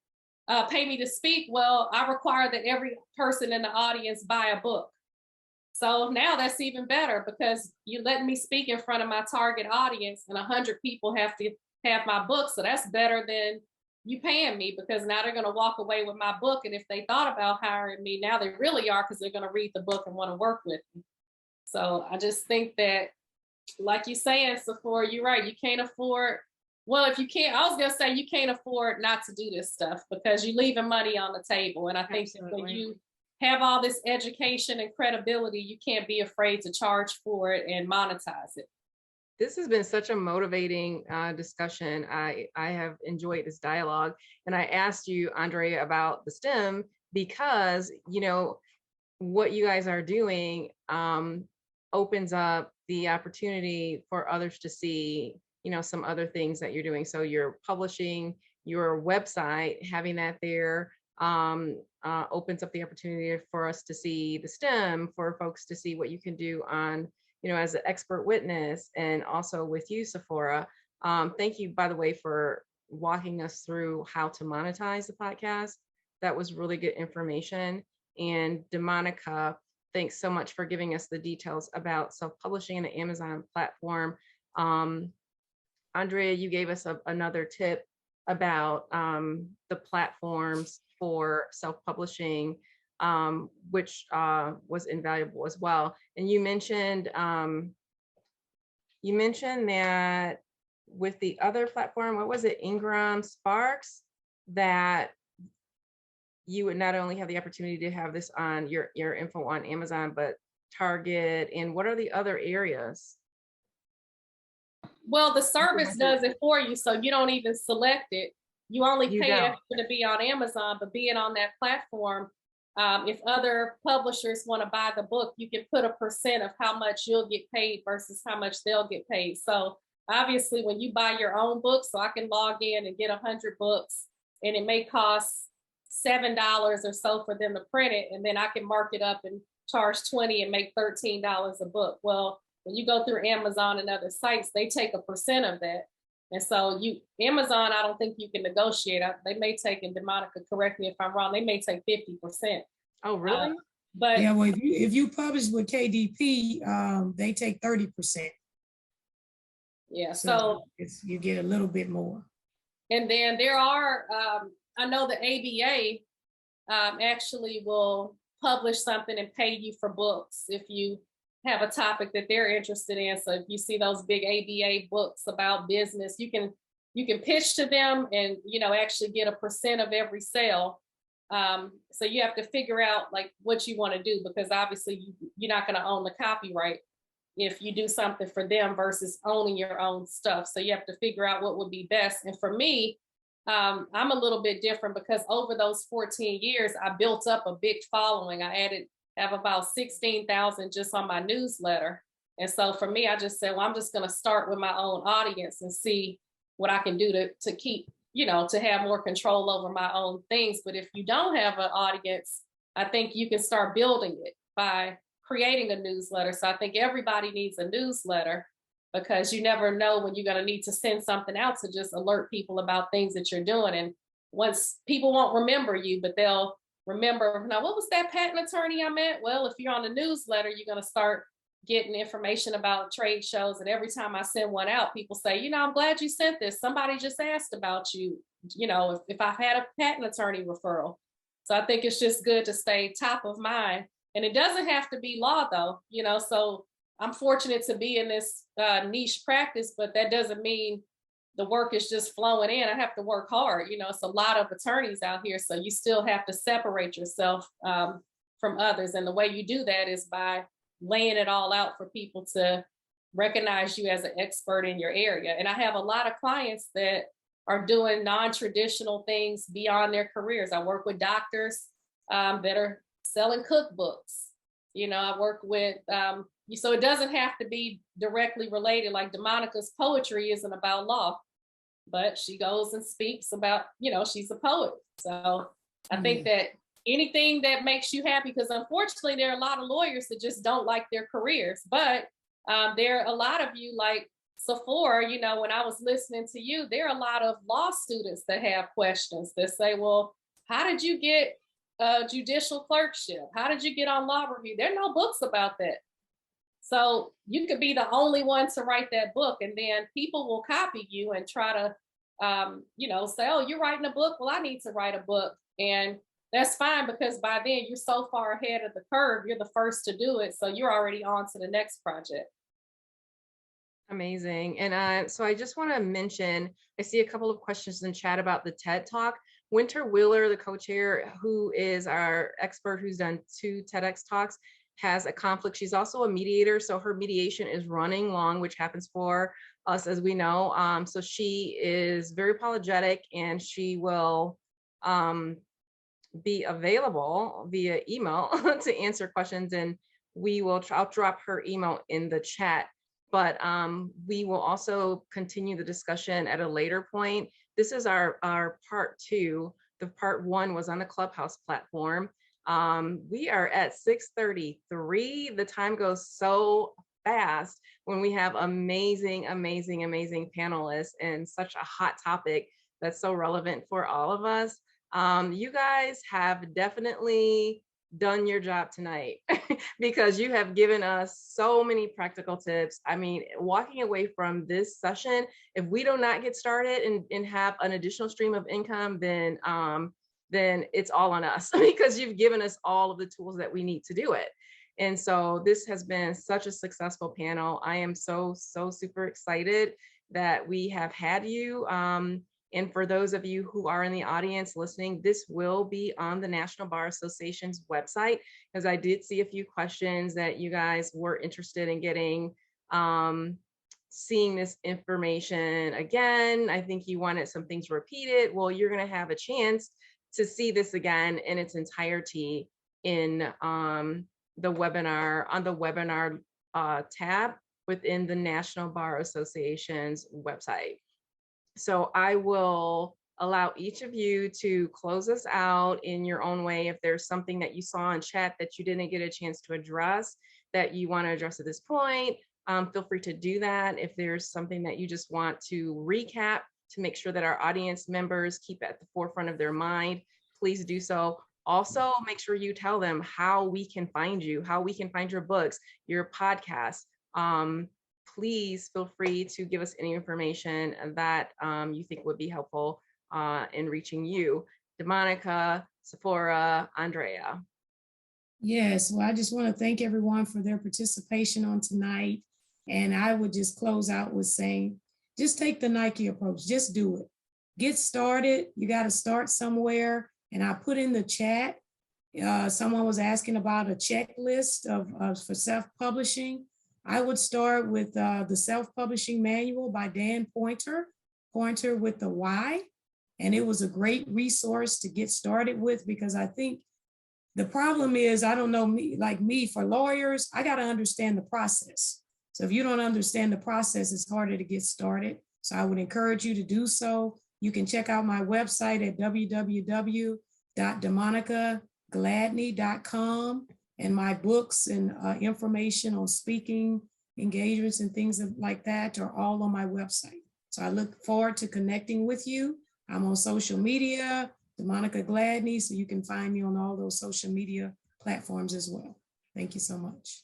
pay me to speak, well, I require that every person in the audience buy a book. So now that's even better, because you let me speak in front of my target audience, and 100 people have to have my book. So that's better than you paying me, because now they're going to walk away with my book. And if they thought about hiring me, now they really are, because they're going to read the book and want to work with me. So I just think that, like you saying, Sephora, you're right. You can't afford, well, if you can't, I was going to say, you can't afford not to do this stuff, because you're leaving money on the table. And I think that when you have all this education and credibility, you can't be afraid to charge for it and monetize it. This has been such a motivating discussion. I have enjoyed this dialogue. And I asked you, Andrea, about the STEM because, you know, what you guys are doing opens up the opportunity for others to see, you know, some other things that you're doing. So you're publishing your website, having that there opens up the opportunity for us to see the STEM, for folks to see what you can do on, you know, as an expert witness, and also with you, Sephora. Thank you, by the way, for walking us through how to monetize the podcast. That was really good information. And DeMonica, thanks so much for giving us the details about self-publishing and the Amazon platform. Andrea, you gave us another tip about the platforms for self-publishing, which was invaluable as well. And you mentioned that with the other platform, what was it, Ingram Sparks, that you would not only have the opportunity to have this on your info on Amazon, but Target, and what are the other areas? Well, the service does it for you, so you don't even select it. You only pay extra to be on Amazon, but being on that platform, If other publishers want to buy the book, you can put a percent of how much you'll get paid versus how much they'll get paid. So obviously when you buy your own book, so I can log in and get 100 books and it may cost $7 or so for them to print it. And then I can mark it up and charge 20 and make $13 a book. Well, when you go through Amazon and other sites, they take a percent of that. And so Amazon, I don't think you can negotiate. They may take, and Demonica, correct me if I'm wrong, they may take 50%. Oh, really? But Yeah, well, if you publish with KDP, they take 30%. yeah, So you get a little bit more. and then there are, I know the ABA actually will publish something and pay you for books if you have a topic that they're interested in. So if you see those big ABA books about business, you can pitch to them and actually get a percent of every sale. So you have to figure out like what you want to do, because obviously you're not going to own the copyright if you do something for them versus owning your own stuff. So you have to figure out what would be best. And for me, I'm a little bit different because over those 14 years, I built up a big following. I have about 16,000 just on my newsletter. And so for me, I just said, well, I'm just going to start with my own audience and see what I can do to keep, to have more control over my own things. But if you don't have an audience, I think you can start building it by creating a newsletter. So I think everybody needs a newsletter, because you never know when you're going to need to send something out to just alert people about things that you're doing. And once people won't remember you, but they'll remember, now, what was that patent attorney I met? Well, if you're on a newsletter, you're going to start getting information about trade shows. And every time I send one out, people say, I'm glad you sent this. Somebody just asked about you, if I've had a patent attorney referral. So I think it's just good to stay top of mind. And it doesn't have to be law though, so I'm fortunate to be in this niche practice, but that doesn't mean the work is just flowing in. I have to work hard. It's a lot of attorneys out here. So you still have to separate yourself from others. And the way you do that is by laying it all out for people to recognize you as an expert in your area. And I have a lot of clients that are doing non-traditional things beyond their careers. I work with doctors that are selling cookbooks. I work with, so it doesn't have to be directly related. Like DeMonica's poetry isn't about law, but she goes and speaks about, she's a poet. So I think that anything that makes you happy, because unfortunately there are a lot of lawyers that just don't like their careers, but there are a lot of you like Sephora, when I was listening to you, there are a lot of law students that have questions that say, well, how did you get a judicial clerkship? How did you get on law review? There are no books about that. So you could be the only one to write that book, and then people will copy you and try to, say, oh, you're writing a book. Well, I need to write a book. And that's fine, because by then you're so far ahead of the curve, you're the first to do it. So you're already on to the next project. Amazing. And so I just want to mention, I see a couple of questions in chat about the TED Talk. Winter Wheeler, the co-chair, who is our expert who's done 2 TEDx talks, has a conflict. She's also a mediator, so her mediation is running long, which happens for us, as we know. So she is very apologetic, and she will be available via email to answer questions, and I'll drop her email in the chat. But we will also continue the discussion at a later point. This is our part 2. The part 1 was on the Clubhouse platform. We are at 6:33. The time goes so fast when we have amazing panelists and such a hot topic that's so relevant for all of us. You guys have definitely done your job tonight because you have given us so many practical tips. I mean, walking away from this session, if we do not get started and have an additional stream of income, then it's all on us because you've given us all of the tools that we need to do it. And so this has been such a successful panel. I am so super excited that we have had you. And for those of you who are in the audience listening, this will be on the National Bar Association's website, because I did see a few questions that you guys were interested in getting, seeing this information again. I think you wanted some things repeated. Well, you're going to have a chance to see this again in its entirety in the webinar, on the webinar tab within the National Bar Association's website. So I will allow each of you to close us out in your own way. If there's something that you saw in chat that you didn't get a chance to address, that you want to address at this point, feel free to do that. If there's something that you just want to recap to make sure that our audience members keep at the forefront of their mind, please do so. Also, make sure you tell them how we can find you, how we can find your books, your podcasts. Please feel free to give us any information that you think would be helpful in reaching you. DeMonica, Sephora, Andrea. Yes, well, I just want to thank everyone for their participation on tonight. And I would just close out with saying, just take the Nike approach, just do it. Get started, you got to start somewhere. And I put in the chat, someone was asking about a checklist for self-publishing. I would start with the Self-Publishing Manual by Dan Poynter with the Y. And it was a great resource to get started with, because I think the problem is, I don't know, me, for lawyers, I got to understand the process. So if you don't understand the process, it's harder to get started. So I would encourage you to do so. You can check out my website at www.demonicagladney.com, and my books and information on speaking engagements and things like that are all on my website. So I look forward to connecting with you. I'm on social media, DeMonica Gladney, so you can find me on all those social media platforms as well. Thank you so much.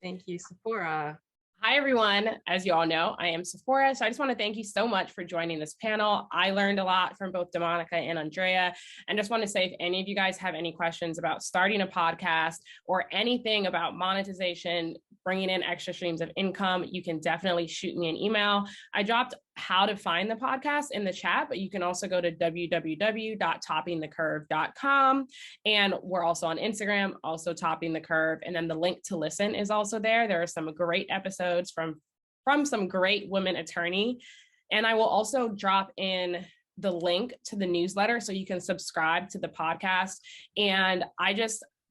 Thank you, Sephora. Hi, everyone. As you all know, I am Sephora. So I just want to thank you so much for joining this panel. I learned a lot from both DeMonica and Andrea. And just want to say, if any of you guys have any questions about starting a podcast or anything about monetization, bringing in extra streams of income, you can definitely shoot me an email. I dropped how to find the podcast in the chat, but you can also go to www.toppingthecurve.com. And we're also on Instagram, also Topping the Curve. And then the link to listen is also there. There are some great episodes from some great women attorney. And I will also drop in the link to the newsletter so you can subscribe to the podcast. And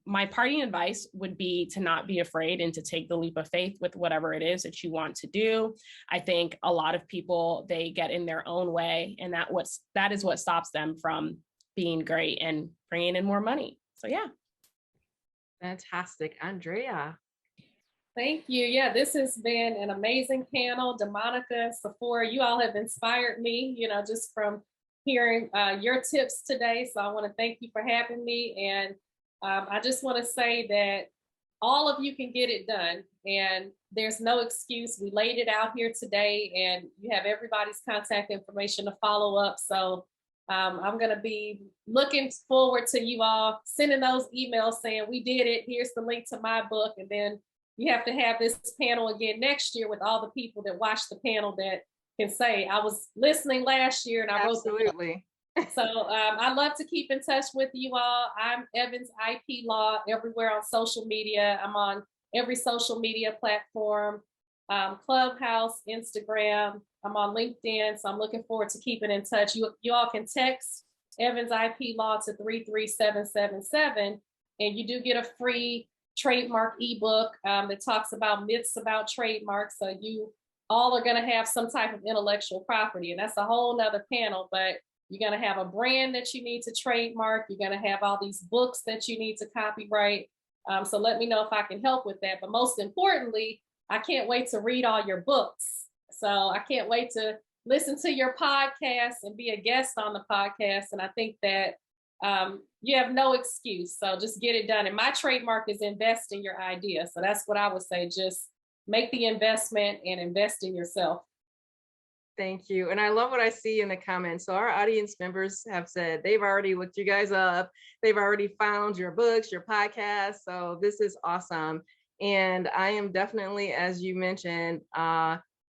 my parting advice would be to not be afraid and to take the leap of faith with whatever it is that you want to do. I think a lot of people, they get in their own way, and that is what stops them from being great and bringing in more money. So yeah. Fantastic. Andrea. Thank you. Yeah, this has been an amazing panel. DeMonica, Sephora, you all have inspired me, just from hearing your tips today. So I want to thank you for having me. And I just want to say that all of you can get it done, and there's no excuse. We laid it out here today, and you have everybody's contact information to follow up. So I'm going to be looking forward to you all sending those emails saying, we did it. Here's the link to my book. And then you have to have this panel again next year with all the people that watched the panel that can say, I was listening last year and I wrote the book. Absolutely. So I love to keep in touch with you all. I'm Evans IP Law everywhere on social media. I'm on every social media platform, Clubhouse, Instagram. I'm on LinkedIn. So I'm looking forward to keeping in touch. You all can text Evans IP Law to 33777, and you do get a free trademark ebook that talks about myths about trademarks. So you all are going to have some type of intellectual property, and that's a whole nother panel, but you're going to have a brand that you need to trademark. You're going to have all these books that you need to copyright. So let me know if I can help with that. But most importantly, I can't wait to read all your books. So I can't wait to listen to your podcast and be a guest on the podcast. And I think that you have no excuse. So just get it done. And my trademark is invest in your idea. So that's what I would say. Just make the investment and invest in yourself. Thank you. And I love what I see in the comments. So our audience members have said they've already looked you guys up. They've already found your books, your podcast. So this is awesome. And I am definitely, as you mentioned,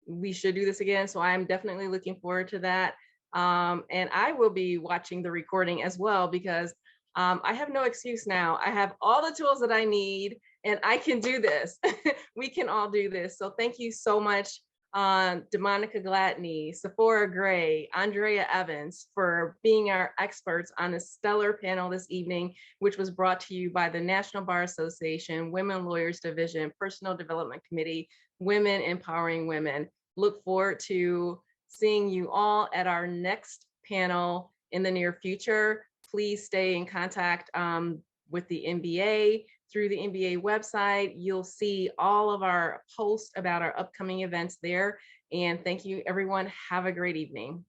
we should do this again. So I'm definitely looking forward to that. And I will be watching the recording as well, because I have no excuse now. I have all the tools that I need, and I can do this. We can all do this. So thank you so much DeMonica Gladney, Sephora Gray, Andrea Evans for being our experts on the stellar panel this evening, which was brought to you by the National Bar Association, Women Lawyers Division, Personal Development Committee, Women Empowering Women. Look forward to seeing you all at our next panel in the near future. Please stay in contact with the NBA through the NBA website. You'll see all of our posts about our upcoming events there. And thank you, everyone. Have a great evening.